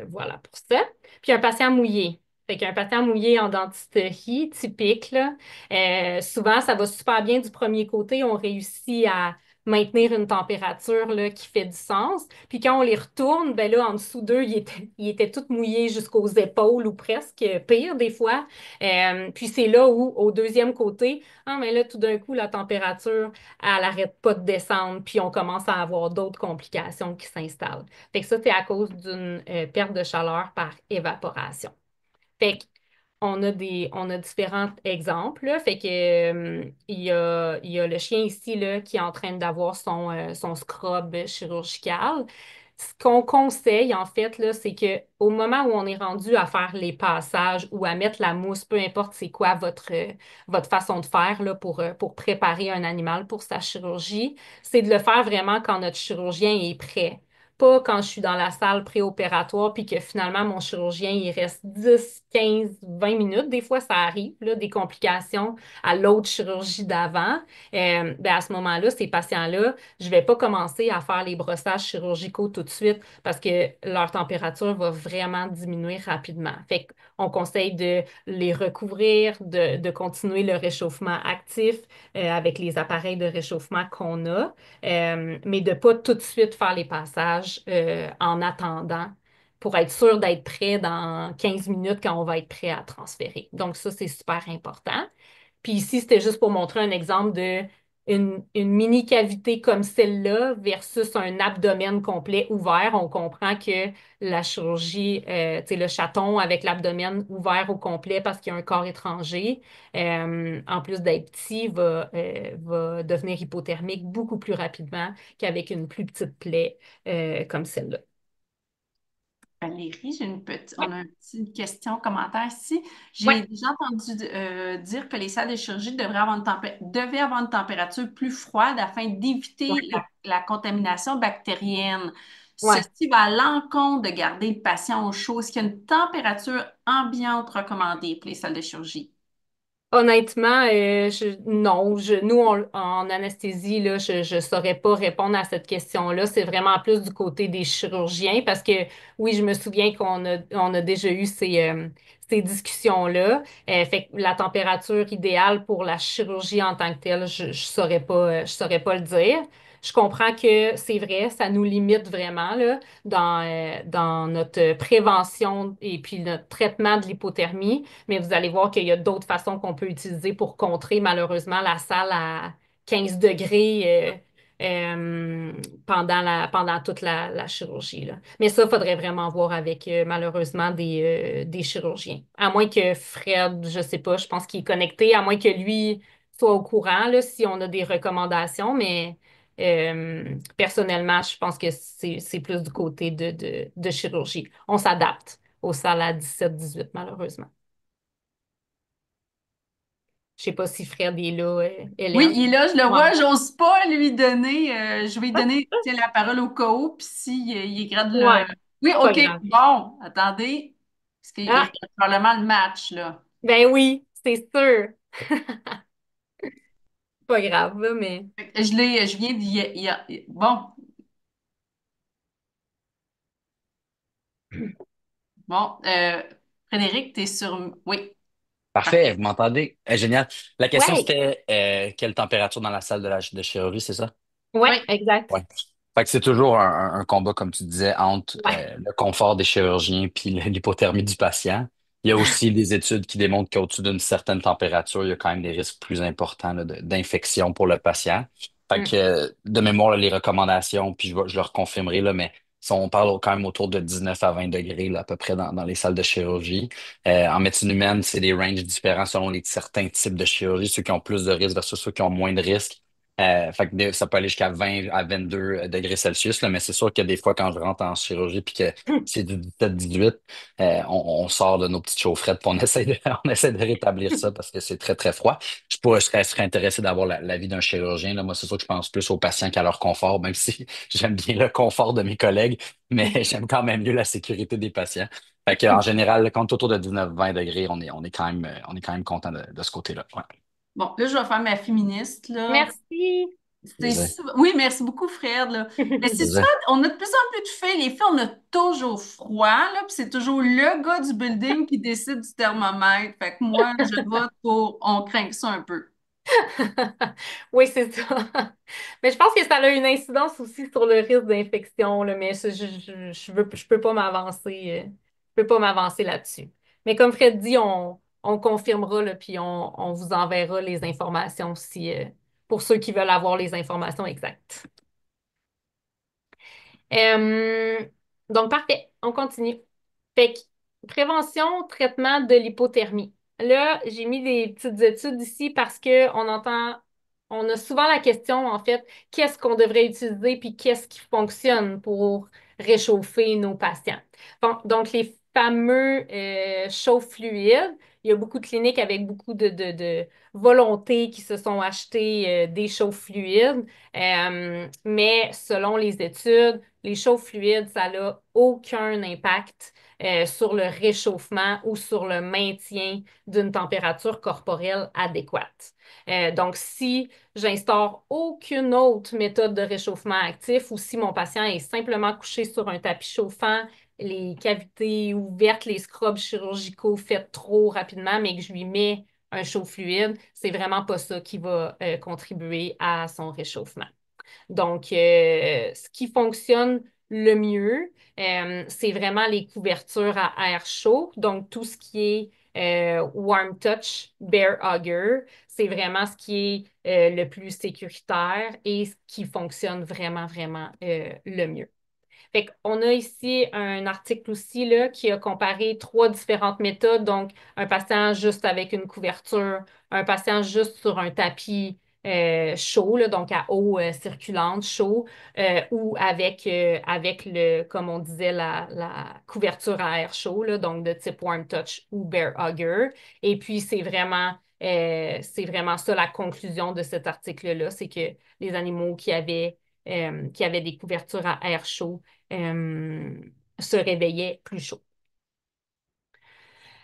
voilà pour ça. Puis un patient mouillé. Fait qu'un patient mouillé en dentisterie, typique, là, souvent, ça va super bien du premier côté. On réussit à maintenir une température là, qui fait du sens. Puis quand on les retourne, ben là, en dessous d'eux, ils étaient tous mouillés jusqu'aux épaules ou presque, pire des fois. Puis c'est là où, au deuxième côté, ah, mais là, tout d'un coup, la température elle n'arrête pas de descendre, puis on commence à avoir d'autres complications qui s'installent. Fait que ça, c'est à cause d'une perte de chaleur par évaporation. Fait on a différents exemples, là. Fait que, il y a le chien ici là, qui est en train d'avoir son scrub chirurgical. Ce qu'on conseille, en fait, là, c'est que au moment où on est rendu à faire les passages ou à mettre la mousse, peu importe c'est quoi votre façon de faire là, pour préparer un animal pour sa chirurgie, c'est de le faire vraiment quand notre chirurgien est prêt. Pas quand je suis dans la salle préopératoire puis que finalement mon chirurgien il reste 10, 15, 20 minutes. Des fois, ça arrive, là, des complications à l'autre chirurgie d'avant. Ben à ce moment-là, ces patients-là, je vais pas commencer à faire les brossages chirurgicaux tout de suite parce que leur température va vraiment diminuer rapidement. Fait qu'on conseille de les recouvrir, de continuer le réchauffement actif avec les appareils de réchauffement qu'on a, mais de pas tout de suite faire les passages en attendant pour être sûr d'être prêt dans 15 minutes quand on va être prêt à transférer. Donc ça, c'est super important. Puis ici, c'était juste pour montrer un exemple de une mini cavité comme celle-là versus un abdomen complet ouvert. On comprend que la chirurgie, tu sais, le chaton avec l'abdomen ouvert au complet parce qu'il y a un corps étranger, en plus d'être petit, va devenir hypothermique beaucoup plus rapidement qu'avec une plus petite plaie comme celle-là. Valérie, Oui, on a une petite question, commentaire ici. oui, J'ai déjà entendu dire que les salles de chirurgie devaient avoir une température plus froide afin d'éviter oui. la contamination bactérienne. Ouais. Ceci va à l'encontre de garder le patient au chaud. Est-ce qu'il y a une température ambiante recommandée pour les salles de chirurgie? Honnêtement, non, nous, en anesthésie, là, je ne saurais pas répondre à cette question-là. C'est vraiment plus du côté des chirurgiens parce que oui, je me souviens on a déjà eu ces discussions-là. Fait que la température idéale pour la chirurgie en tant que telle, je saurais pas le dire. Je comprends que c'est vrai, ça nous limite vraiment là, dans notre prévention et puis notre traitement de l'hypothermie. Mais vous allez voir qu'il y a d'autres façons qu'on peut utiliser pour contrer malheureusement la salle à 15 degrés pendant toute la chirurgie, là. Mais ça, il faudrait vraiment voir avec malheureusement des chirurgiens. À moins que Fred, je sais pas, je pense qu'il est connecté, à moins que lui soit au courant là, si on a des recommandations, mais personnellement, je pense que c'est plus du côté de chirurgie. On s'adapte aux salles à 17-18, malheureusement. Je sais pas si Fred est là, Oui, Hélène. il est là, je le Ouais. vois, j'ose pas lui donner, je vais lui donner tiens, la parole au cas où, puis s'il il est grave de le... Ouais, Oui, pas OK, grave. bon, attendez, parce qu'il Ah, regarde probablement le match, là. ben oui, c'est sûr. Pas grave, là, mais. Fait que je viens bon, bon, Frédéric, t'es sur... Oui, Parfait, parfait. vous m'entendez? Génial. La question, Ouais, c'était quelle température dans la salle de chirurgie, c'est ça? ouais, Oui, exact. Ouais. Fait que c'est toujours un combat, comme tu disais, entre Ouais. le confort des chirurgiens puis l'hypothermie du patient. Il y a aussi des études qui démontrent qu'au-dessus d'une certaine température, il y a quand même des risques plus importants là, d'infection pour le patient. Fait que, Mm. de mémoire, là, les recommandations, puis je le reconfirmerai, là, mais si on parle quand même autour de 19 à 20 degrés là, à peu près dans les salles de chirurgie. En médecine humaine, c'est des ranges différents selon certains types de chirurgie, ceux qui ont plus de risques versus ceux qui ont moins de risques. Fait que ça peut aller jusqu'à 20 à 22 degrés Celsius, là, mais c'est sûr que des fois, quand je rentre en chirurgie puis que c'est du 17-18, on sort de nos petites chaufferettes puis on essaie on essaie de rétablir ça parce que c'est très, très froid. Je serais intéressé d'avoir l'avis d'un chirurgien. Là. Moi, c'est sûr que je pense plus aux patients qu'à leur confort, même si j'aime bien le confort de mes collègues, mais j'aime quand même mieux la sécurité des patients. Fait que, en général, quand on est autour de 19-20 degrés, on est quand même content de ce côté-là. Ouais. bon, là, je vais faire ma féministe, là. Merci. Plaisir. Oui, merci beaucoup, Fred, là. Mais c'est ça, Plaisir. on a de plus en plus de filles. Les filles, on a toujours froid, là, puis c'est toujours le gars du building qui décide du thermomètre. Fait que moi, je vote pour on craint ça un peu. Oui, c'est ça. Mais je pense que ça a une incidence aussi sur le risque d'infection, là, mais je peux pas m'avancer, je peux pas m'avancer là-dessus. Mais comme Fred dit, on confirmera, là, puis on vous enverra les informations si, pour ceux qui veulent avoir les informations exactes. Euh, donc, parfait, on continue. Fait que, prévention, traitement de l'hypothermie. Là, j'ai mis des petites études ici parce que on a souvent la question, en fait, qu'est-ce qu'on devrait utiliser puis qu'est-ce qui fonctionne pour réchauffer nos patients. Bon, donc, les fameux chauffe-fluides, il y a beaucoup de cliniques avec beaucoup de volonté qui se sont achetés des chauffe-fluides, mais selon les études, les chauffe fluides, ça n'a aucun impact sur le réchauffement ou sur le maintien d'une température corporelle adéquate. Donc, si j'instaure aucune autre méthode de réchauffement actif ou si mon patient est simplement couché sur un tapis chauffant, les cavités ouvertes, les scrubs chirurgicaux faits trop rapidement, mais que je lui mets un chauffe fluide, c'est vraiment pas ça qui va contribuer à son réchauffement. Donc, ce qui fonctionne le mieux, c'est vraiment les couvertures à air chaud. Donc, tout ce qui est Warm Touch, Bear Hugger, c'est vraiment ce qui est le plus sécuritaire et ce qui fonctionne vraiment, vraiment le mieux. Fait qu'on a ici un article aussi là, qui a comparé trois différentes méthodes. Donc, un patient juste avec une couverture, un patient juste sur un tapis chaud, là, donc à eau circulante, chaud, ou avec comme on disait, la couverture à air chaud, là, donc de type Warm Touch ou Bear Hugger. Et puis, c'est vraiment ça la conclusion de cet article-là, c'est que les animaux qui avaient des couvertures à air chaud euh, se réveillait plus chaud.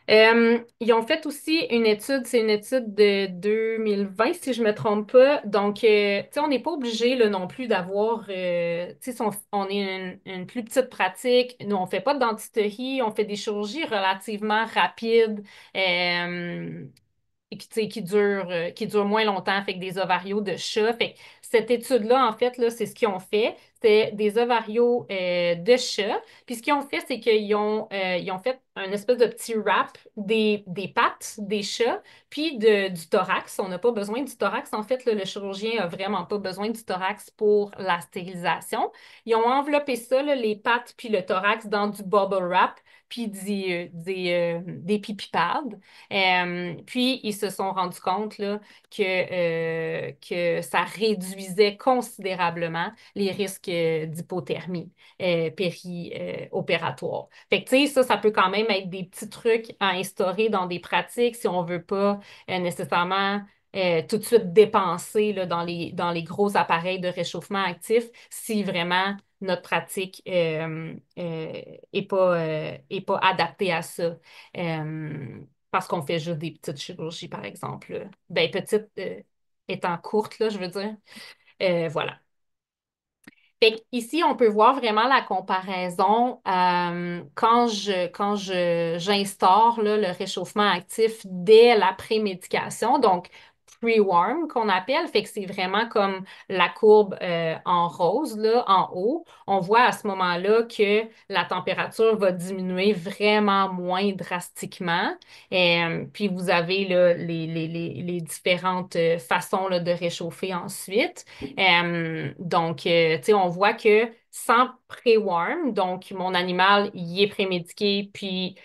Ils ont fait aussi une étude, c'est une étude de 2020, si je ne me trompe pas. Donc, tu sais, on n'est pas obligé là, non plus d'avoir, tu sais, si on est une plus petite pratique. Nous, on ne fait pas de dentisterie, on fait des chirurgies relativement rapides. Euh, et qui dure moins longtemps, fait que des ovarios de chat. Fait que cette étude-là, en fait, là, c'est ce qu'ils ont fait. C'est des ovarios de chat. Puis ce qu'ils ont fait, c'est ils ont fait un espèce de petit wrap des pattes des chats, puis du thorax. On n'a pas besoin du thorax. En fait, là, le chirurgien n'a vraiment pas besoin du thorax pour la stérilisation. Ils ont enveloppé ça, là, les pattes puis le thorax, dans du bubble wrap, puis des pipi pads. Puis, ils se sont rendus compte là, que ça réduisait considérablement les risques d'hypothermie péri-opératoire. Fait que, tu sais, ça peut quand même être des petits trucs à instaurer dans des pratiques si on veut pas nécessairement tout de suite dépenser là, dans les gros appareils de réchauffement actif si vraiment notre pratique est pas adaptée à ça. Parce qu'on fait juste des petites chirurgies, par exemple. Ben, petite étant courte, là, je veux dire. Voilà. Fait ici, on peut voir vraiment la comparaison j'instaure là, le réchauffement actif dès la prémédication, donc pre-warm qu'on appelle. Fait que c'est vraiment comme la courbe en rose, là, en haut. On voit à ce moment-là que la température va diminuer vraiment moins drastiquement. Puis vous avez là, les différentes façons là, de réchauffer ensuite. Tu sais, on voit que sans pré-warm, donc mon animal y est prémédiqué, puis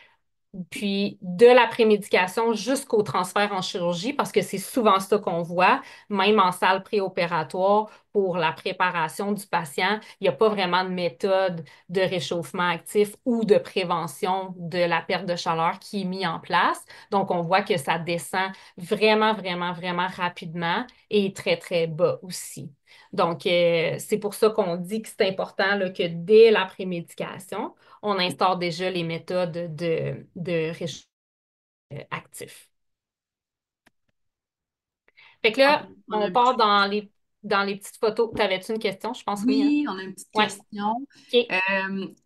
de la prémédication jusqu'au transfert en chirurgie, parce que c'est souvent ça qu'on voit, même en salle préopératoire, pour la préparation du patient, il n'y a pas vraiment de méthode de réchauffement actif ou de prévention de la perte de chaleur qui est mis en place. Donc, on voit que ça descend vraiment, vraiment, vraiment rapidement et très, très bas aussi. Donc, c'est pour ça qu'on dit que c'est important là, que dès la prémédication, on instaure déjà les méthodes de réchauffement actif. Fait que là, On a on une part petite dans les petites photos. T'avais-tu une question? Je pense oui, hein? Oui, on a une petite Ouais. question. OK.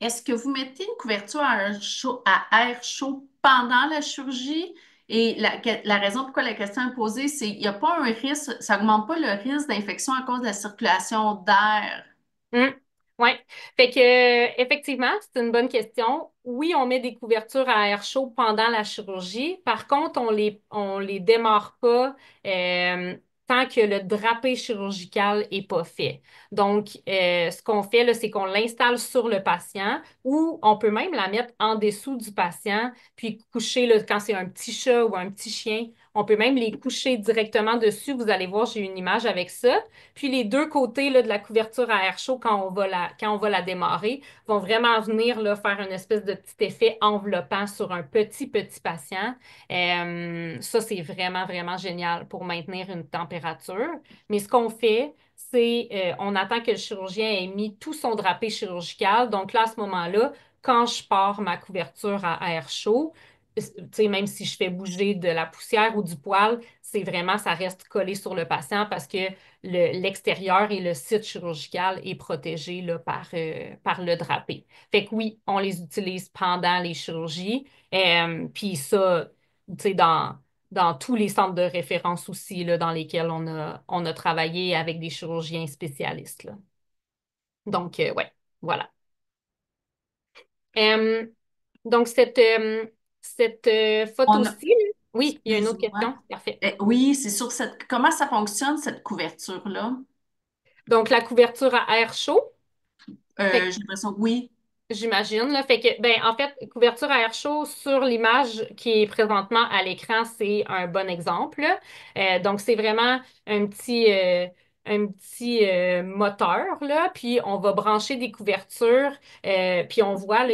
Est-ce que vous mettez une couverture à air chaud pendant la chirurgie? Et la raison pourquoi la question est posée, c'est qu'il n'y a pas un risque, ça n'augmente pas le risque d'infection à cause de la circulation d'air. Hum, ouais. Fait que, effectivement, c'est une bonne question. Oui, on met des couvertures à air chaud pendant la chirurgie. Par contre, on les démarre pas tant que le drapé chirurgical est pas fait. Donc, ce qu'on fait, là, c'est qu'on l'installe sur le patient ou on peut même la mettre en dessous du patient, puis coucher, là, quand c'est un petit chat ou un petit chien, on peut même les coucher directement dessus. Vous allez voir, j'ai une image avec ça. Puis les deux côtés là, de la couverture à air chaud, quand on va la démarrer, vont vraiment venir là, faire une espèce de petit effet enveloppant sur un petit, petit patient. Ça, c'est vraiment, vraiment génial pour maintenir une température. Mais ce qu'on fait, c'est on attend que le chirurgien ait mis tout son drapé chirurgical. Donc là, à ce moment-là, quand je pars ma couverture à air chaud, tu sais, même si je fais bouger de la poussière ou du poil, c'est vraiment, ça reste collé sur le patient parce que l'extérieur et le site chirurgical est protégé là, par le drapé. Fait que oui, on les utilise pendant les chirurgies. Puis ça, tu sais, dans tous les centres de référence aussi là, dans lesquels on a travaillé avec des chirurgiens spécialistes, là. Donc, ouais, voilà. Euh, donc, cette On a, photo-ci, là, oui, il y a une autre excuse-moi. question. Parfait. Oui, c'est sur comment ça fonctionne, cette couverture-là? Donc, la couverture à air chaud. J'ai l'impression que oui. J'imagine, là. Fait que, ben, en fait, couverture à air chaud sur l'image qui est présentement à l'écran, c'est un bon exemple, là. Donc, c'est vraiment un petit moteur, là. Puis, on va brancher des couvertures. Puis, on voit, là,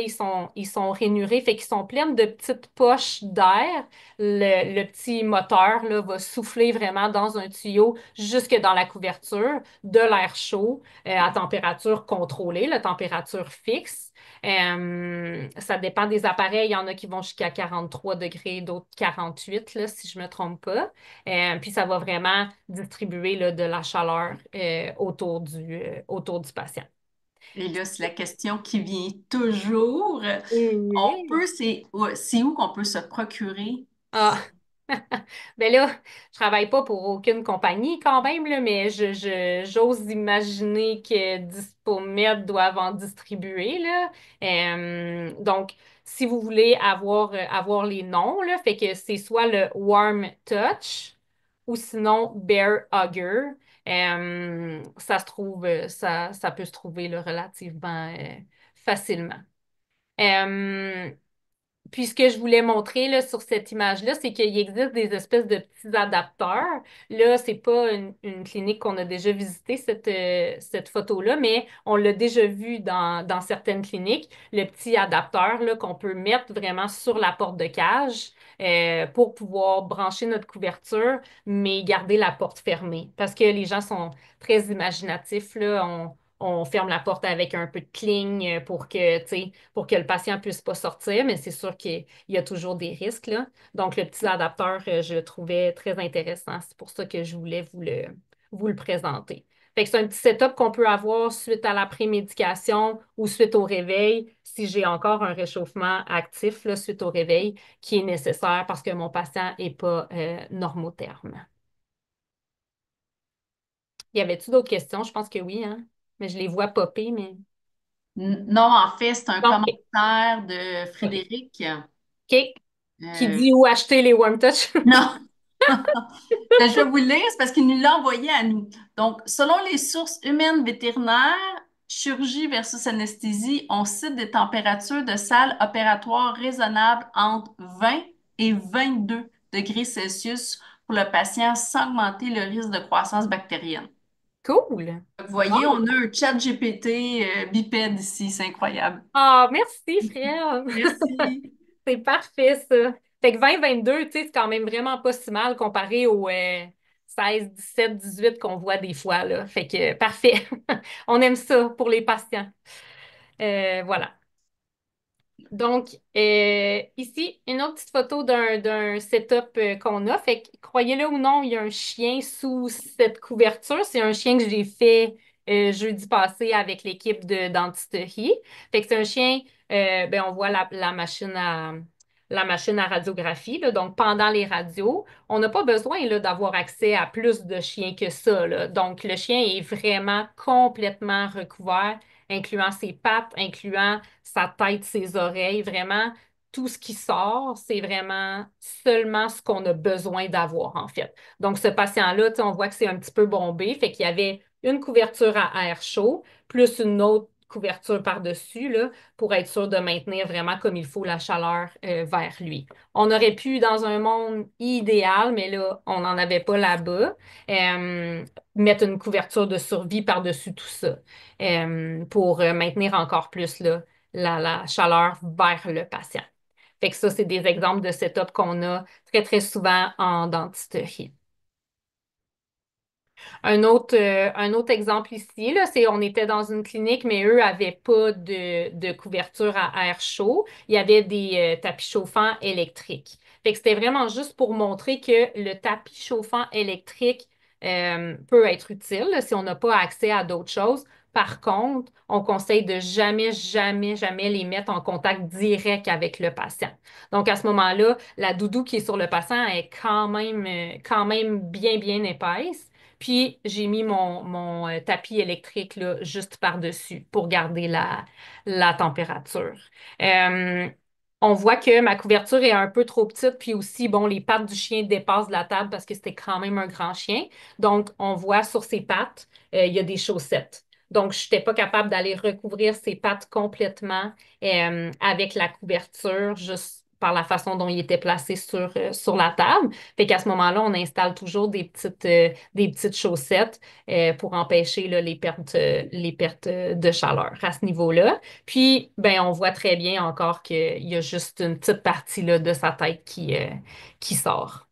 ils sont rainurés. Fait qu'ils sont pleines de petites poches d'air. Le petit moteur, là, va souffler vraiment dans un tuyau jusque dans la couverture de l'air chaud à température contrôlée, la température fixe. Ça dépend des appareils. Il y en a qui vont jusqu'à 43 degrés, d'autres 48, là, si je ne me trompe pas. Puis ça va vraiment distribuer là, de la chaleur autour du patient. Et là, c'est la question qui vient toujours. Oui. C'est où qu'on peut se procurer? Ah, ben là, je travaille pas pour aucune compagnie quand même, là, mais j'ose imaginer que Dispomed doivent en distribuer, là. Donc, si vous voulez avoir les noms, là, fait que c'est soit le Warm Touch ou sinon Bear Hugger. Ça se trouve, ça peut se trouver là, relativement facilement. Euh, Puis ce que je voulais montrer là, sur cette image-là, c'est qu'il existe des espèces de petits adapteurs. Là, c'est pas une clinique qu'on a déjà visitée, cette photo-là, mais on l'a déjà vu dans certaines cliniques, le petit adapteur là, qu'on peut mettre vraiment sur la porte de cage pour pouvoir brancher notre couverture, mais garder la porte fermée. Parce que les gens sont très imaginatifs, là. On ferme la porte avec un peu de cligne pour que, tu sais, pour que le patient puisse pas sortir, mais c'est sûr qu'il y a toujours des risques, là. Donc, le petit adapteur, je le trouvais très intéressant. C'est pour ça que je voulais vous le présenter. Fait que c'est un petit setup qu'on peut avoir suite à la prémédication ou suite au réveil, si j'ai encore un réchauffement actif là, suite au réveil qui est nécessaire parce que mon patient n'est pas normotherme. Y avait-tu d'autres questions? Je pense que oui, hein? Mais je les vois popper, mais. Non, en fait, c'est un OK. commentaire de OK. Frédéric. OK. Qui Euh, dit où acheter les Warm Touch? non, ben, je vais vous le lire, c'est parce qu'il nous l'a envoyé à nous. Donc, selon les sources humaines vétérinaires, chirurgie versus anesthésie, on cite des températures de salle opératoire raisonnables entre 20 et 22 degrés Celsius pour le patient sans augmenter le risque de croissance bactérienne. Cool. Vous voyez, on a un chat GPT bipède ici, c'est incroyable. Ah, merci, frère. Merci. C'est parfait, ça. Fait que 20-22, tu sais, c'est quand même vraiment pas si mal comparé aux 16, 17, 18 qu'on voit des fois, là. Fait que parfait. On aime ça pour les patients. Voilà. Donc, ici, une autre petite photo d'un setup qu'on a. Fait que, croyez-le ou non, il y a un chien sous cette couverture. C'est un chien que j'ai fait jeudi passé avec l'équipe de dentisterie. Fait que c'est un chien, ben, on voit la machine à radiographie. Là. Donc, pendant les radios, on n'a pas besoin là, d'avoir accès à plus de chiens que ça. Là. Donc, le chien est vraiment complètement recouvert, incluant ses pattes, incluant sa tête, ses oreilles, vraiment, tout ce qui sort, c'est vraiment seulement ce qu'on a besoin d'avoir, en fait. Donc, ce patient-là, tu sais, on voit que c'est un petit peu bombé, fait qu'il y avait une couverture à air chaud, plus une autre couverture par-dessus, là, pour être sûr de maintenir vraiment comme il faut la chaleur vers lui. On aurait pu, dans un monde idéal, mais là, on n'en avait pas là-bas, euh, mettre une couverture de survie par-dessus tout ça pour maintenir encore plus là, la chaleur vers le patient. Fait que ça, c'est des exemples de setup qu'on a très, très souvent en dentisterie. Un autre exemple ici, là, c'est on était dans une clinique, mais eux n'avaient pas de couverture à air chaud. Il y avait des tapis chauffants électriques. Fait que c'était vraiment juste pour montrer que le tapis chauffant électrique peut être utile là, si on n'a pas accès à d'autres choses. Par contre, on conseille de jamais, jamais, jamais les mettre en contact direct avec le patient. Donc, à ce moment-là, la doudou qui est sur le patient est quand même bien, bien épaisse. Puis j'ai mis mon tapis électrique là, juste par-dessus pour garder la température. Euh, on voit que ma couverture est un peu trop petite, puis aussi, bon, les pattes du chien dépassent la table parce que c'était quand même un grand chien. Donc, on voit sur ses pattes, il y a des chaussettes. Donc, je n'étais pas capable d'aller recouvrir ses pattes complètement avec la couverture, juste par la façon dont il était placé sur la table. Fait qu'à ce moment-là, on installe toujours des petites chaussettes pour empêcher là, les pertes de chaleur à ce niveau-là. Puis, ben, on voit très bien encore qu'il y a juste une petite partie là, de sa tête qui sort.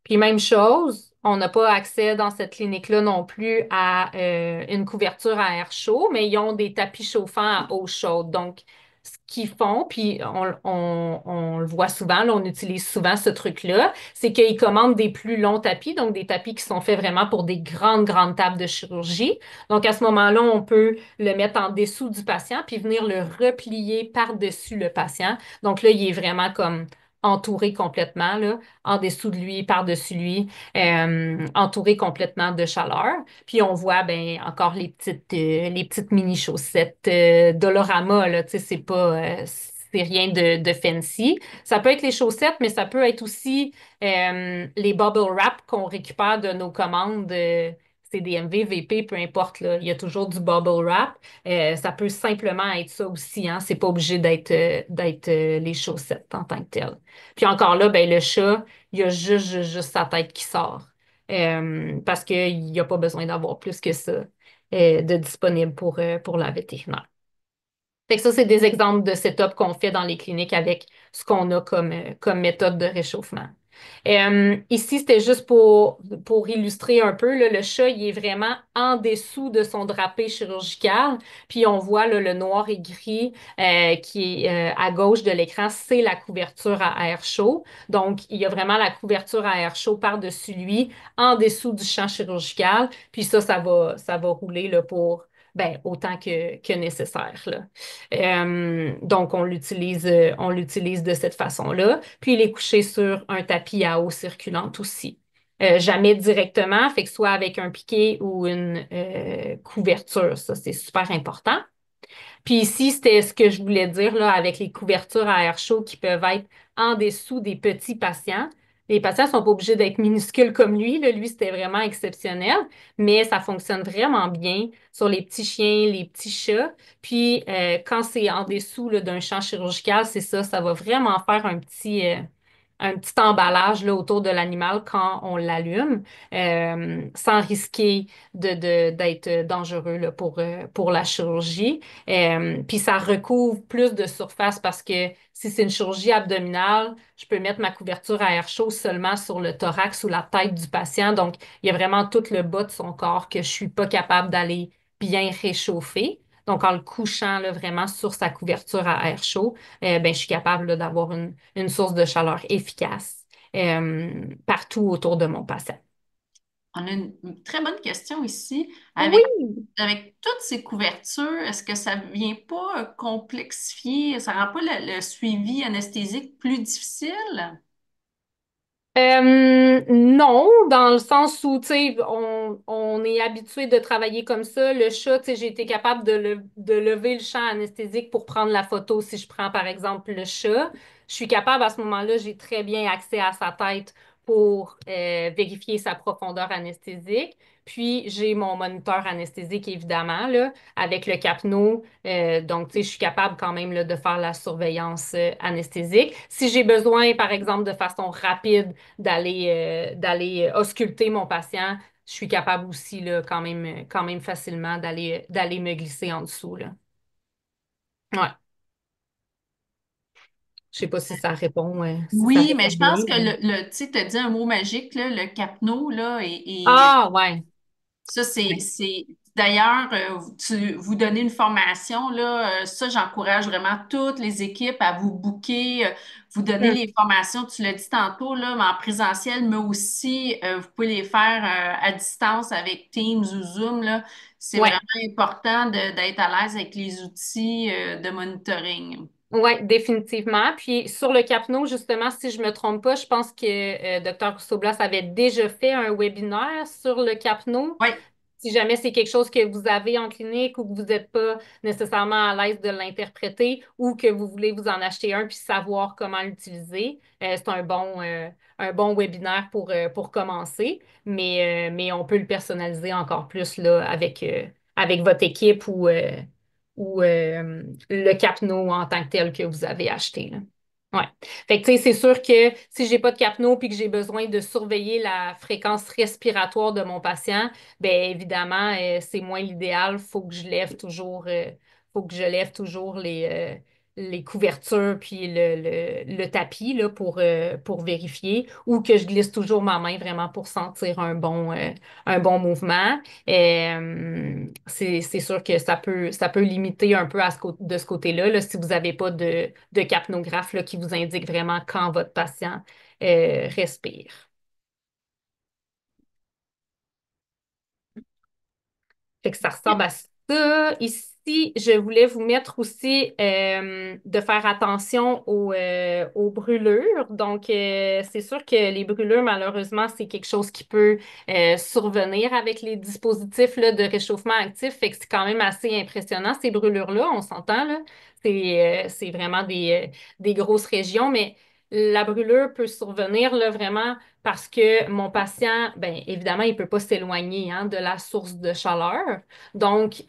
Puis même chose, on n'a pas accès dans cette clinique-là non plus à une couverture à air chaud, mais ils ont des tapis chauffants à eau chaude. Donc, ce qu'ils font, puis on le voit souvent, là, on utilise souvent ce truc-là, c'est qu'ils commandent des plus longs tapis, donc des tapis qui sont faits vraiment pour des grandes, grandes tables de chirurgie. Donc, à ce moment-là, on peut le mettre en dessous du patient, puis venir le replier par-dessus le patient. Donc là, il est vraiment comme entouré complètement, là en dessous de lui, par-dessus lui, entouré complètement de chaleur. Puis on voit ben, encore les petites mini chaussettes Dolorama, là, tu sais, c'est rien de fancy. Ça peut être les chaussettes, mais ça peut être aussi les bubble wrap qu'on récupère de nos commandes. CDMV, VP, peu importe, là, il y a toujours du bubble wrap. Ça peut simplement être ça aussi, hein. C'est pas obligé d'être les chaussettes en tant que telles. Puis encore là, ben, le chat, il y a juste sa tête qui sort. Parce qu'il n'y a pas besoin d'avoir plus que ça de disponible pour la vétérinaire. Fait que ça, c'est des exemples de setup qu'on fait dans les cliniques avec ce qu'on a comme méthode de réchauffement. Ici, c'était juste pour illustrer un peu, là, le chat, il est vraiment en dessous de son drapé chirurgical. Puis on voit là, le noir et gris qui est à gauche de l'écran, c'est la couverture à air chaud. Donc, il y a vraiment la couverture à air chaud par-dessus lui, en dessous du champ chirurgical. Puis ça va rouler là, pour ben, autant que nécessaire, là. Donc, on l'utilise de cette façon-là. Puis, il est couché sur un tapis à eau circulante aussi. Jamais directement, fait que soit avec un piquet ou une couverture, ça c'est super important. Puis ici, c'était ce que je voulais dire là, avec les couvertures à air chaud qui peuvent être en dessous des petits patients. Les patients sont pas obligés d'être minuscules comme lui. Là. Lui, c'était vraiment exceptionnel, mais ça fonctionne vraiment bien sur les petits chiens, les petits chats. Puis quand c'est en dessous là, d'un champ chirurgical, c'est ça, ça va vraiment faire un petit emballage là, autour de l'animal quand on l'allume, sans risquer d'être dangereux là, pour la chirurgie. Puis ça recouvre plus de surface parce que si c'est une chirurgie abdominale, je peux mettre ma couverture à air chaud seulement sur le thorax ou la tête du patient. Donc, il y a vraiment tout le bas de son corps que je suis pas capable d'aller bien réchauffer. Donc, en le couchant là, vraiment sur sa couverture à air chaud, ben, je suis capable là, d'avoir une source de chaleur efficace partout autour de mon patient. On a une très bonne question ici. Oui. Avec toutes ces couvertures, est-ce que ça ne vient pas complexifier, ça rend pas le suivi anesthésique plus difficile? Non, dans le sens où, tu sais, on est habitué de travailler comme ça. Le chat, tu sais, j'ai été capable de lever le champ anesthésique pour prendre la photo. Si je prends, par exemple, le chat, je suis capable à ce moment-là, j'ai très bien accès à sa tête pour vérifier sa profondeur anesthésique. Puis, j'ai mon moniteur anesthésique, évidemment, là, avec le capno. Donc, tu sais, je suis capable quand même là, de faire la surveillance anesthésique. Si j'ai besoin, par exemple, de façon rapide, d'aller ausculter mon patient, je suis capable aussi là, quand même facilement d'aller me glisser en dessous là. Ouais. Je sais pas si ça Oui, mais répond je bien. pense que tu sais, as dit un mot magique, là, le capno, là, et Ah ouais. ça, Ouais. d'ailleurs, vous donnez une formation, là, ça, j'encourage vraiment toutes les équipes à vous booker, vous donner Hmm. les formations, tu l'as dit tantôt, là, mais en présentiel, mais aussi, vous pouvez les faire à distance avec Teams ou Zoom, là. C'est Ouais. vraiment important d'être à l'aise avec les outils, de monitoring. Ouais, définitivement. Puis sur le CAPNO, justement, si je me trompe pas, je pense que Dr. Rousseau-Blas avait déjà fait un webinaire sur le CAPNO. Oui, Si jamais c'est quelque chose que vous avez en clinique ou que vous n'êtes pas nécessairement à l'aise de l'interpréter ou que vous voulez vous en acheter un puis savoir comment l'utiliser, c'est un bon webinaire pour commencer, mais on peut le personnaliser encore plus là, avec votre équipe ou le capno en tant que tel que vous avez acheté, là. Ouais. Fait que, tu sais, c'est sûr que si j'ai pas de capno puis que j'ai besoin de surveiller la fréquence respiratoire de mon patient, ben évidemment, c'est moins l'idéal. Faut que je lève toujours les couvertures puis le tapis là, pour vérifier ou que je glisse toujours ma main vraiment pour sentir un bon mouvement. C'est sûr que ça peut limiter un peu de ce côté-là, là, si vous n'avez pas de capnographe là, qui vous indique vraiment quand votre patient respire. Fait que ça ressemble à ça. Ici, je voulais vous mettre aussi de faire attention aux brûlures. Donc, c'est sûr que les brûlures, malheureusement, c'est quelque chose qui peut survenir avec les dispositifs là, de réchauffement actif. Fait que c'est quand même assez impressionnant, ces brûlures-là, on s'entend, là. C'est vraiment des grosses régions, mais la brûlure peut survenir là, vraiment parce que mon patient, ben évidemment, il ne peut pas s'éloigner hein, de la source de chaleur. Donc,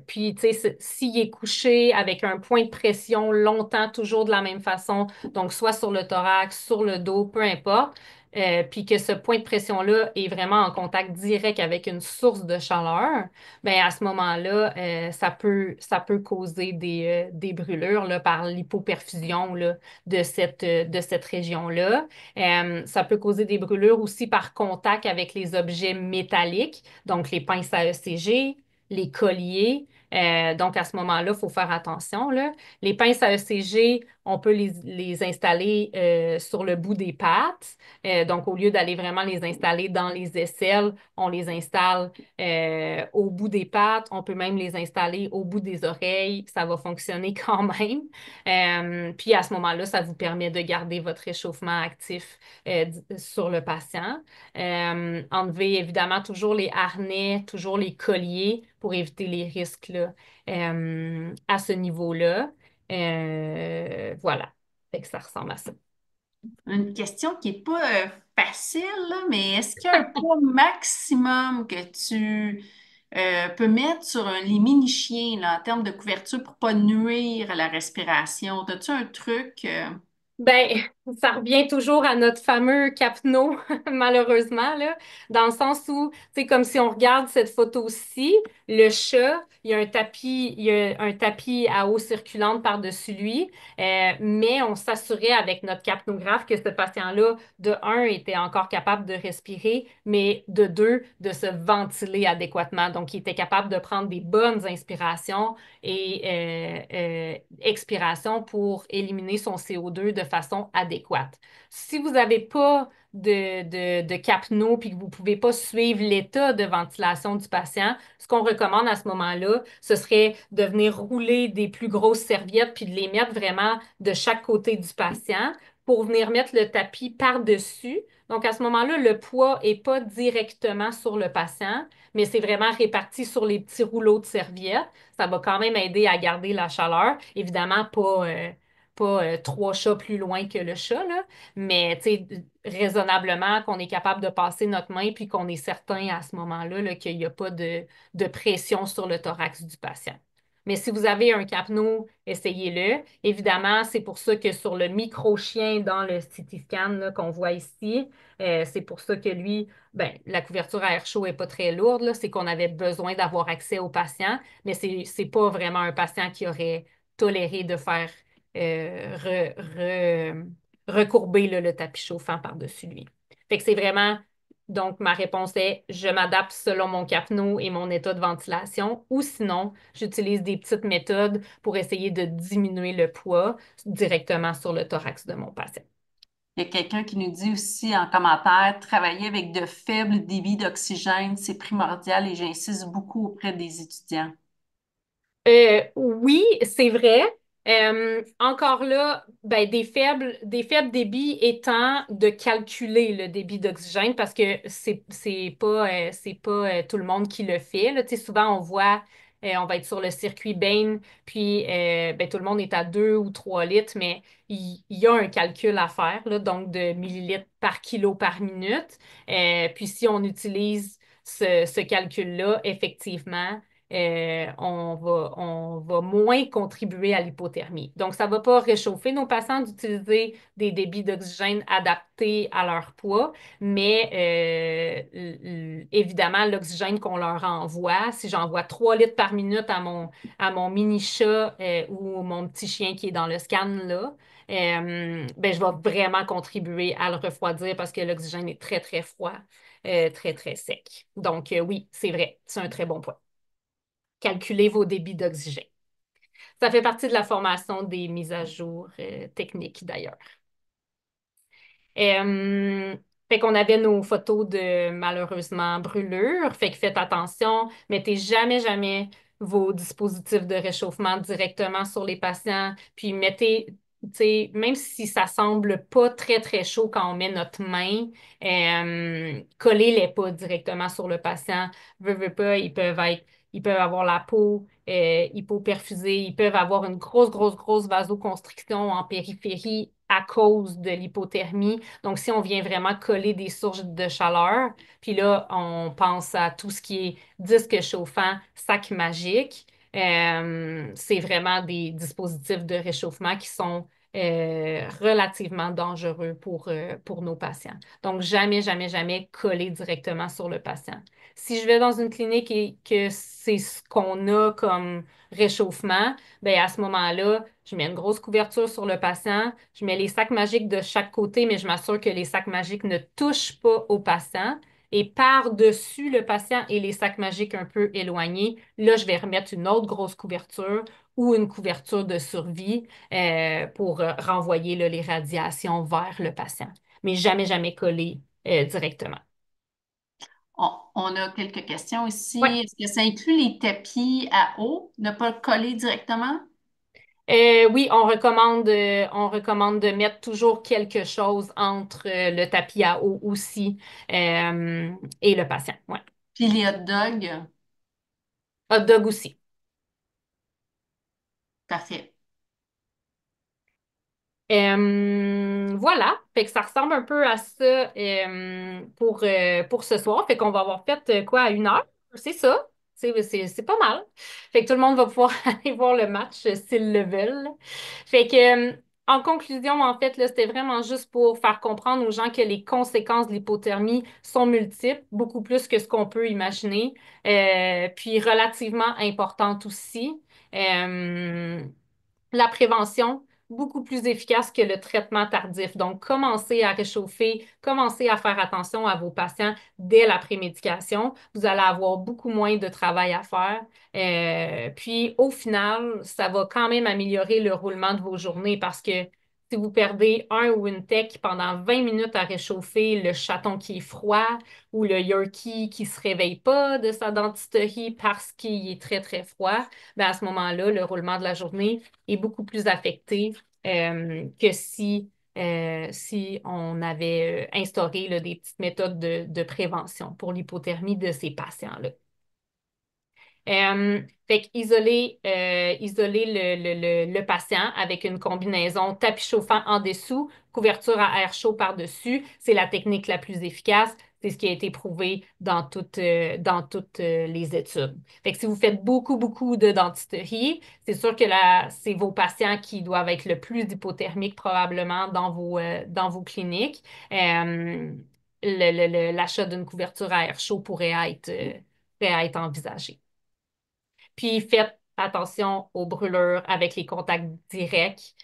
puis, tu sais, s'il est couché avec un point de pression longtemps, toujours de la même façon, donc soit sur le thorax, sur le dos, peu importe, puis que ce point de pression-là est vraiment en contact direct avec une source de chaleur, ben à ce moment-là, ça peut causer des brûlures là, par l'hypoperfusion là, de cette région-là. Ça peut causer des brûlures aussi par contact avec les objets métalliques, donc les pinces à ECG, les colliers. Donc, à ce moment-là, il faut faire attention, là. Les pinces à ECG, on peut les installer sur le bout des pattes. Donc, au lieu d'aller vraiment les installer dans les aisselles, on les installe au bout des pattes. On peut même les installer au bout des oreilles. Ça va fonctionner quand même. Puis, à ce moment-là, ça vous permet de garder votre réchauffement actif sur le patient. Enlever évidemment toujours les harnais, toujours les colliers pour éviter les risques là, à ce niveau-là. Voilà. Fait que ça ressemble à ça. Une question qui n'est pas facile, là, mais est-ce qu'il y a un poids maximum que tu peux mettre sur les mini-chiens là, en termes de couverture pour pas nuire à la respiration? As-tu un truc? Ben, ça revient toujours à notre fameux capno, malheureusement, là, dans le sens où, c'est comme si on regarde cette photo-ci, le chat, il y a un tapis à eau circulante par-dessus lui, mais on s'assurait avec notre capnographe que ce patient-là, de un, était encore capable de respirer, mais de deux, de se ventiler adéquatement. Donc, il était capable de prendre des bonnes inspirations et expiration pour éliminer son CO2 de façon adéquate. Si vous n'avez pas de capno puis que vous ne pouvez pas suivre l'état de ventilation du patient, ce qu'on recommande à ce moment-là, ce serait de venir rouler des plus grosses serviettes puis de les mettre vraiment de chaque côté du patient pour venir mettre le tapis par-dessus. Donc, à ce moment-là, le poids n'est pas directement sur le patient, mais c'est vraiment réparti sur les petits rouleaux de serviettes. Ça va quand même aider à garder la chaleur. Évidemment, pas trois chats plus loin que le chat, là, mais tu sais, raisonnablement, qu'on est capable de passer notre main puis qu'on est certain à ce moment-là là, qu'il n'y a pas de pression sur le thorax du patient. Mais si vous avez un capno, essayez-le. Évidemment, c'est pour ça que sur le micro-chien dans le CT scan là, qu'on voit ici, c'est pour ça que lui, ben, la couverture à air chaud n'est pas très lourde, là. C'est qu'on avait besoin d'avoir accès au patient, mais c'est pas vraiment un patient qui aurait toléré de faire recourber là, le tapis chauffant par-dessus lui. Fait que c'est vraiment, donc ma réponse est, je m'adapte selon mon capno et mon état de ventilation, ou sinon, j'utilise des petites méthodes pour essayer de diminuer le poids directement sur le thorax de mon patient. Il y a quelqu'un qui nous dit aussi en commentaire, travailler avec de faibles débits d'oxygène, c'est primordial et j'insiste beaucoup auprès des étudiants. Oui, c'est vrai. Encore là, ben, des faibles débits étant de calculer le débit d'oxygène parce que c'est pas tout le monde qui le fait. Là. Tu sais, souvent, on voit, on va être sur le circuit Bain, puis ben, tout le monde est à 2 ou 3 litres, mais il y a un calcul à faire, là, donc de millilitres par kilo par minute. Puis si on utilise ce calcul-là, effectivement, on va moins contribuer à l'hypothermie. Donc, ça ne va pas réchauffer nos patients d'utiliser des débits d'oxygène adaptés à leur poids, mais évidemment, l'oxygène qu'on leur envoie, si j'envoie 3 litres par minute à mon mini-chat ou mon petit chien qui est dans le scan là, ben, je vais vraiment contribuer à le refroidir parce que l'oxygène est très, très froid, très, très sec. Donc, oui, c'est vrai, c'est un très bon point. Calculer vos débits d'oxygène. Ça fait partie de la formation des mises à jour techniques d'ailleurs. Euh, Fait qu'on avait nos photos de malheureusement brûlures. Fait que faites attention, mettez jamais, jamais vos dispositifs de réchauffement directement sur les patients. Puis mettez, tu sais, même si ça semble pas très, très chaud quand on met notre main, collez-les pas directement sur le patient. Veux pas, ils peuvent avoir la peau hypoperfusée, ils peuvent avoir une grosse, grosse, grosse vasoconstriction en périphérie à cause de l'hypothermie. Donc, si on vient vraiment coller des sources de chaleur, puis là, on pense à tout ce qui est disque chauffant, sac magique, c'est vraiment des dispositifs de réchauffement qui sont relativement dangereux pour nos patients. Donc, jamais, jamais, jamais coller directement sur le patient. Si je vais dans une clinique et que c'est ce qu'on a comme réchauffement, ben à ce moment-là, je mets une grosse couverture sur le patient, je mets les sacs magiques de chaque côté, mais je m'assure que les sacs magiques ne touchent pas au patient. Et par-dessus le patient et les sacs magiques un peu éloignés, là, je vais remettre une autre grosse couverture ou une couverture de survie pour renvoyer là, les radiations vers le patient. Mais jamais, jamais coller directement. On a quelques questions Ouais. ici. Est-ce que ça inclut les tapis à eau, ne pas coller directement? Oui, on recommande de mettre toujours quelque chose entre le tapis à eau aussi et le patient. Ouais. Puis les hot dogs, Hot dog aussi. parfait. Voilà, fait que ça ressemble un peu à ça pour ce soir. Fait qu'on va avoir fait quoi à 1 heure? C'est ça. C'est pas mal. Fait que tout le monde va pouvoir aller voir le match s'ils le veulent. Fait que, en conclusion, en fait, là, c'était vraiment juste pour faire comprendre aux gens que les conséquences de l'hypothermie sont multiples, beaucoup plus que ce qu'on peut imaginer, puis relativement importantes aussi. Euh, la prévention, beaucoup plus efficace que le traitement tardif. Donc, commencez à réchauffer, commencez à faire attention à vos patients dès la prémédication. Vous allez avoir beaucoup moins de travail à faire. Puis, au final, ça va quand même améliorer le roulement de vos journées parce que si vous perdez un ou une tech pendant 20 minutes à réchauffer le chaton qui est froid ou le Yorkie qui se réveille pas de sa dentisterie parce qu'il est très, très froid, ben à ce moment-là, le roulement de la journée est beaucoup plus affecté que si on avait instauré là, des petites méthodes de prévention pour l'hypothermie de ces patients-là. Fait qu'isoler isoler le patient avec une combinaison tapis chauffant en dessous, couverture à air chaud par-dessus, c'est la technique la plus efficace. C'est ce qui a été prouvé dans toutes les études. Fait que si vous faites beaucoup, beaucoup de dentisterie, c'est sûr que c'est vos patients qui doivent être le plus hypothermiques probablement dans vos cliniques. L'achat d'une couverture à air chaud pourrait être envisagé. Puis faites attention aux brûlures avec les contacts directs.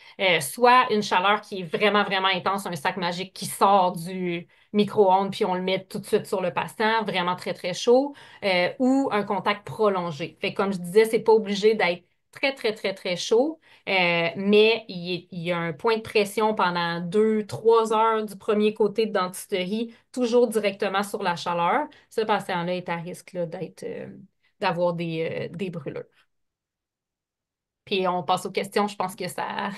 Soit une chaleur qui est vraiment, vraiment intense, un sac magique qui sort du micro-ondes, puis on le met tout de suite sur le patient, vraiment très, très chaud, ou un contact prolongé. Fait que, comme je disais, c'est pas obligé d'être très, très, très, très chaud, mais il y a un point de pression pendant 2, 3 heures du premier côté de dentisterie, toujours directement sur la chaleur. Ce patient-là est à risque là, d'avoir des brûlures. Puis on passe aux questions, je pense que ça,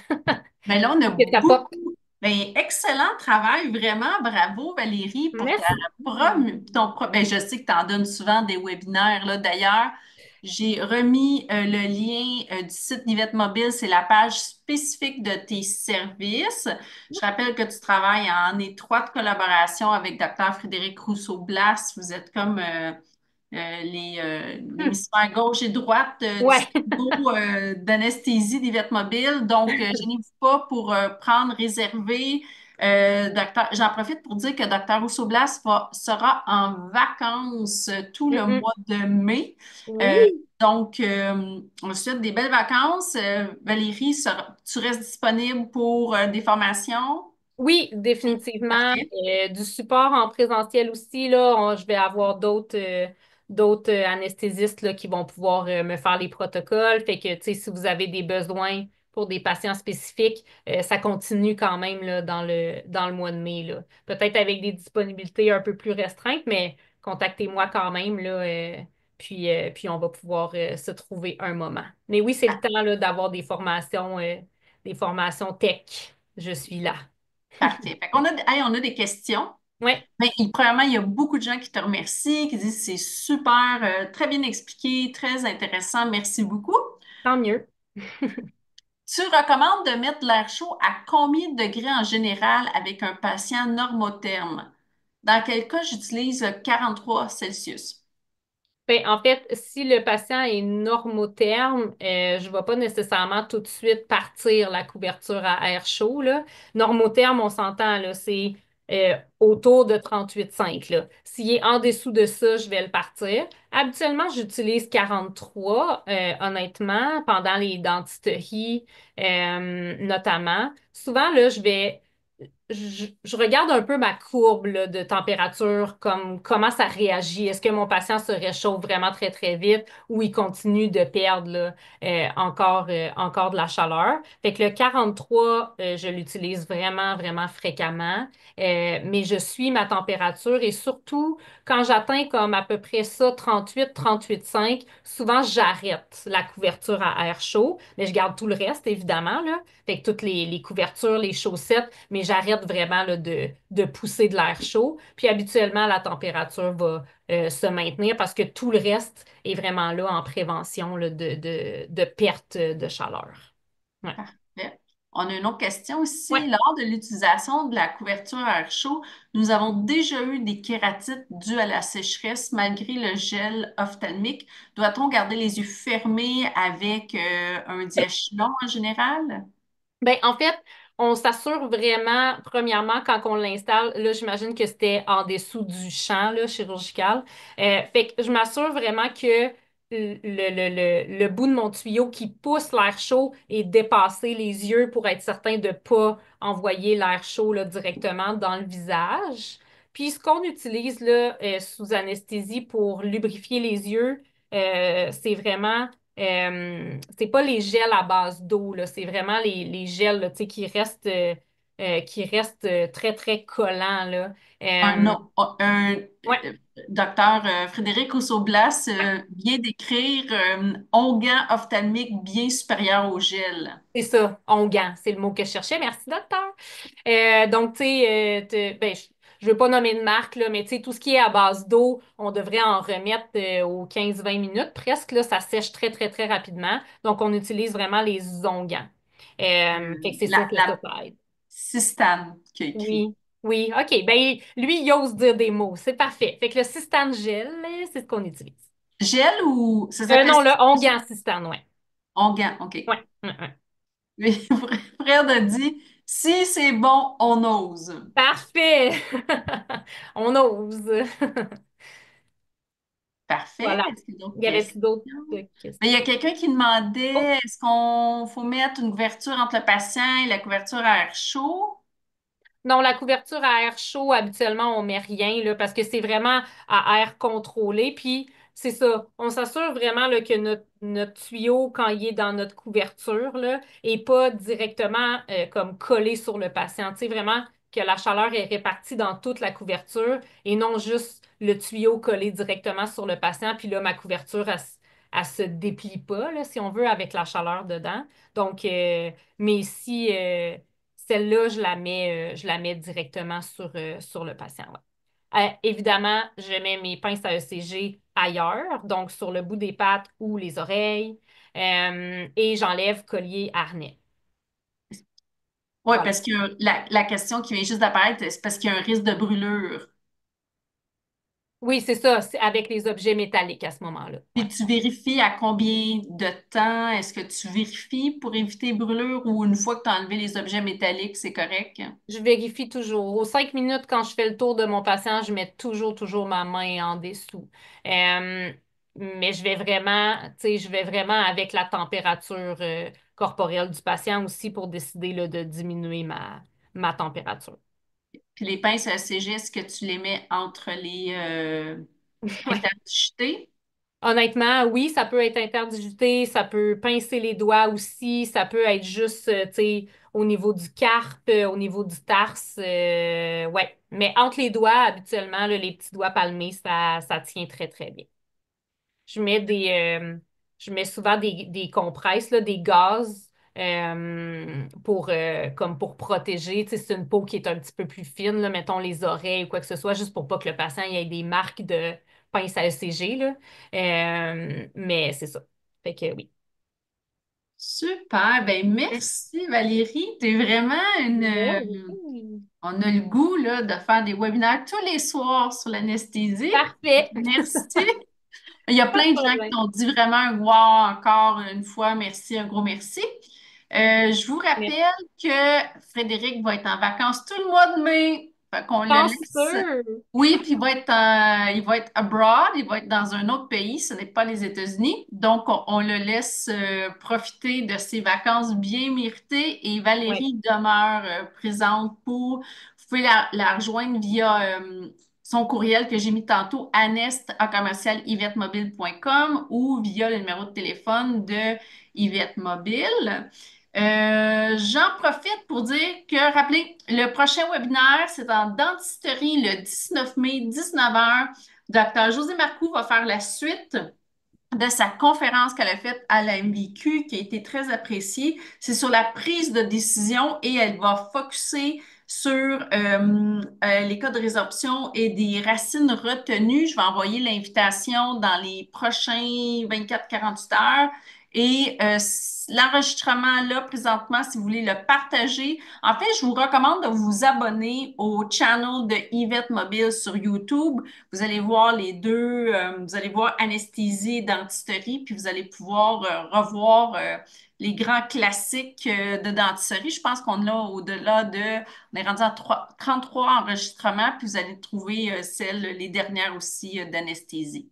Mais là, on a que ça pop. beaucoup. Ben, excellent travail, vraiment. Bravo, Valérie, pour Merci. ben, je sais que tu en donnes souvent des webinaires, là. D'ailleurs, j'ai remis le lien du site Nivette Mobile. C'est la page spécifique de tes services. Je rappelle que tu travailles en étroite collaboration avec Dr. Frédéric Rousseau-Blas. Vous êtes comme Hmm. l'hémisphère gauche et droite du Ouais. studio d'anesthésie d'Yvette Mobile. Donc, gênez-vous pas pour prendre, réserver. J'en profite pour dire que Dr. Rousseau-Blas sera en vacances tout le Mm-mm. mois de mai. Oui. Euh, donc, on te souhaite des belles vacances. Valérie, tu restes disponible pour des formations? Oui, définitivement. Parfait. Du support en présentiel aussi, là, je vais avoir d'autres anesthésistes là, qui vont pouvoir me faire les protocoles. Fait que, tu sais, si vous avez des besoins pour des patients spécifiques, ça continue quand même là, dans le mois de mai, là. Peut-être avec des disponibilités un peu plus restreintes, mais contactez-moi quand même, là, puis on va pouvoir se trouver un moment. Mais oui, c'est le temps là, d'avoir des formations tech. Je suis là. Parfait. Fait qu'on a, hey, on a des questions. Oui, Mais premièrement, il y a beaucoup de gens qui te remercient, qui disent c'est super, très bien expliqué, très intéressant, merci beaucoup. tant mieux. Tu recommandes de mettre l'air chaud à combien de degrés en général avec un patient normotherme? Dans quel cas j'utilise 43 Celsius? Ben, en fait, si le patient est normotherme, je ne vais pas nécessairement tout de suite partir la couverture à air chaud, là. Normotherme, on s'entend, là, c'est autour de 38,5, là. S'il est en dessous de ça, je vais le partir. Habituellement, j'utilise 43, honnêtement, pendant les dentisteries, notamment. Souvent, là, je regarde un peu ma courbe là, de température, comme comment ça réagit. Est-ce que mon patient se réchauffe vraiment très, très vite ou il continue de perdre là, encore de la chaleur? Fait que le 43, je l'utilise vraiment, vraiment fréquemment. Mais je suis ma température et surtout, quand j'atteins comme à peu près ça, 38, 38,5, souvent j'arrête la couverture à air chaud, mais je garde tout le reste, évidemment, là. Fait que toutes les couvertures, les chaussettes, mais j'arrête vraiment là, de pousser de l'air chaud. Puis habituellement, la température va se maintenir parce que tout le reste est vraiment là en prévention là, de perte de chaleur. Ouais. Parfait. On a une autre question Ouais. ici. Lors de l'utilisation de la couverture à air chaud, nous avons déjà eu des kératites dues à la sécheresse malgré le gel ophtalmique. Doit-on garder les yeux fermés avec un diachylon en général? Ben, en fait, on s'assure vraiment, premièrement, quand on l'installe, là, j'imagine que c'était en dessous du champ là, chirurgical. Fait que je m'assure vraiment que le bout de mon tuyau qui pousse l'air chaud est dépassé les yeux pour être certain de ne pas envoyer l'air chaud là, directement dans le visage. Puis ce qu'on utilise là, sous anesthésie pour lubrifier les yeux, c'est vraiment c'est pas les gels à base d'eau, là, c'est vraiment les gels là, tu sais, qui restent très, très collants, là. Un, Euh, un ouais, docteur Frédéric Rousseau-Blas vient d'écrire onguent ophtalmique bien supérieur au gel. c'est ça, onguent, c'est le mot que je cherchais. Merci, docteur. Donc, tu sais, ben, je veux pas nommer de marque, là, mais tu sais, tout ce qui est à base d'eau, on devrait en remettre aux 15-20 minutes presque, là, ça sèche très, très, très rapidement. Donc, on utilise vraiment les onguents. Fait que c'est sûr que ça, La ça aide. Sistane qui a écrit. Oui, oui, OK. Ben, lui, il ose dire des mots. C'est parfait. Fait que le Systane gel, c'est ce qu'on utilise. Gel ou ça s'appelle Non, le Onguent Systane, ouais. onguent, OK. Ouais, ouais, ouais. Mais Fred a dit si c'est bon, on ose. Parfait! On ose. Parfait. Voilà. Est-ce qu'il y a d'autres Y avait-il d'autres questions? Mais il y a questions? quelqu'un qui Oh, demandait est-ce qu'on faut mettre une couverture entre le patient et la couverture à air chaud? non, la couverture à air chaud, habituellement, on met rien là, parce que c'est vraiment à air contrôlé. Puis, c'est ça, on s'assure vraiment là, que notre tuyau, quand il est dans notre couverture, là, est pas directement comme collé sur le patient. Tu sais, vraiment que la chaleur est répartie dans toute la couverture et non juste le tuyau collé directement sur le patient. Puis là, ma couverture, elle se déplie pas, là, si on veut, avec la chaleur dedans. Donc, mais si... celle-là, je la mets directement sur le patient. Ouais. Évidemment, je mets mes pinces à ECG ailleurs, donc sur le bout des pattes ou les oreilles, et j'enlève collier, harnais. Oui, Voilà. parce que la question qui vient juste d'apparaître, c'est parce qu'il y a un risque de brûlure. Oui, c'est ça, c'est avec les objets métalliques à ce moment-là. Puis Ouais. tu vérifies à combien de temps est-ce que tu vérifies pour éviter brûlure ou une fois que tu as enlevé les objets métalliques, c'est correct? Je vérifie toujours. Aux 5 minutes, quand je fais le tour de mon patient, je mets toujours, toujours ma main en dessous. Euh, mais je vais vraiment avec la température corporelle du patient aussi pour décider là, de diminuer ma température. Puis les pinces à CG, est-ce que tu les mets entre les interdigités? Honnêtement, oui, ça peut être interdigité, ça peut pincer les doigts aussi, ça peut être juste, tu sais, au niveau du carpe, au niveau du tarse, ouais. Mais entre les doigts, habituellement, là, les petits doigts palmés, ça tient très, très bien. Je mets je mets souvent des compresses, là, des gaz, comme pour protéger. Tu sais, c'est une peau qui est un petit peu plus fine, là, mettons les oreilles ou quoi que ce soit, juste pour pas que le patient ait des marques de pince à ECG, là. Mais c'est ça. Fait que oui. Super, ben merci Valérie. T'es vraiment Mais une. oui. On a le goût là, de faire des webinaires tous les soirs sur l'anesthésie. Parfait. Merci. Il y a Pas de plein de gens qui problème. t'ont dit vraiment un wow encore une fois, merci, un gros merci. Je vous Mais rappelle que Frédéric va être en vacances tout le mois de mai. Fait qu'on le pas laisse. sûr. Oui, puis il va être abroad, il va être dans un autre pays, ce n'est pas les États-Unis. Donc, on le laisse profiter de ses vacances bien méritées et Oui, Valérie demeure présente pour. Vous pouvez la rejoindre via son courriel que j'ai mis tantôt, anest@yvettemobile.com ou via le numéro de téléphone de Yvette Mobile. J'en profite pour dire que, rappelez, le prochain webinaire, c'est en dentisterie le 19 mai, 19h. Docteur José Marcoux va faire la suite de sa conférence qu'elle a faite à la MVQ, qui a été très appréciée. C'est sur la prise de décision et elle va focuser sur les cas de résorption et des racines retenues. Je vais envoyer l'invitation dans les prochains 24-48 heures. Et l'enregistrement là, présentement, si vous voulez le partager, en fait, je vous recommande de vous abonner au channel de Yvette Mobile sur YouTube. Vous allez voir les deux, vous allez voir anesthésie et dentisterie, puis vous allez pouvoir revoir les grands classiques de dentisterie. Je pense qu'on a au-delà de, on est rendu à 33 enregistrements, puis vous allez trouver les dernières aussi d'anesthésie.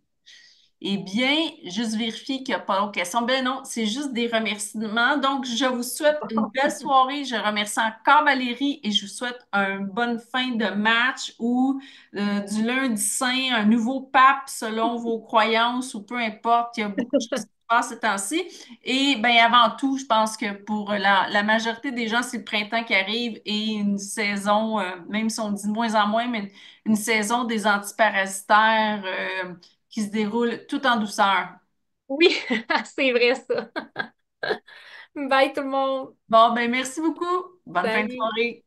Eh bien, juste vérifier qu'il n'y a pas d'autres questions. Ben non, c'est juste des remerciements. Donc, je vous souhaite une belle soirée. Je remercie encore Valérie et je vous souhaite une bonne fin de match ou du lundi saint, un nouveau pape selon vos croyances ou peu importe. Il y a beaucoup de choses qui se passent ces temps-ci. Et bien, avant tout, je pense que pour la majorité des gens, c'est le printemps qui arrive et une saison, même si on dit de moins en moins, mais une saison des antiparasitaires. Qui se déroule tout en douceur. oui, c'est vrai ça. Bye tout le monde. Bon, ben merci beaucoup. Bonne fin de Salut. soirée.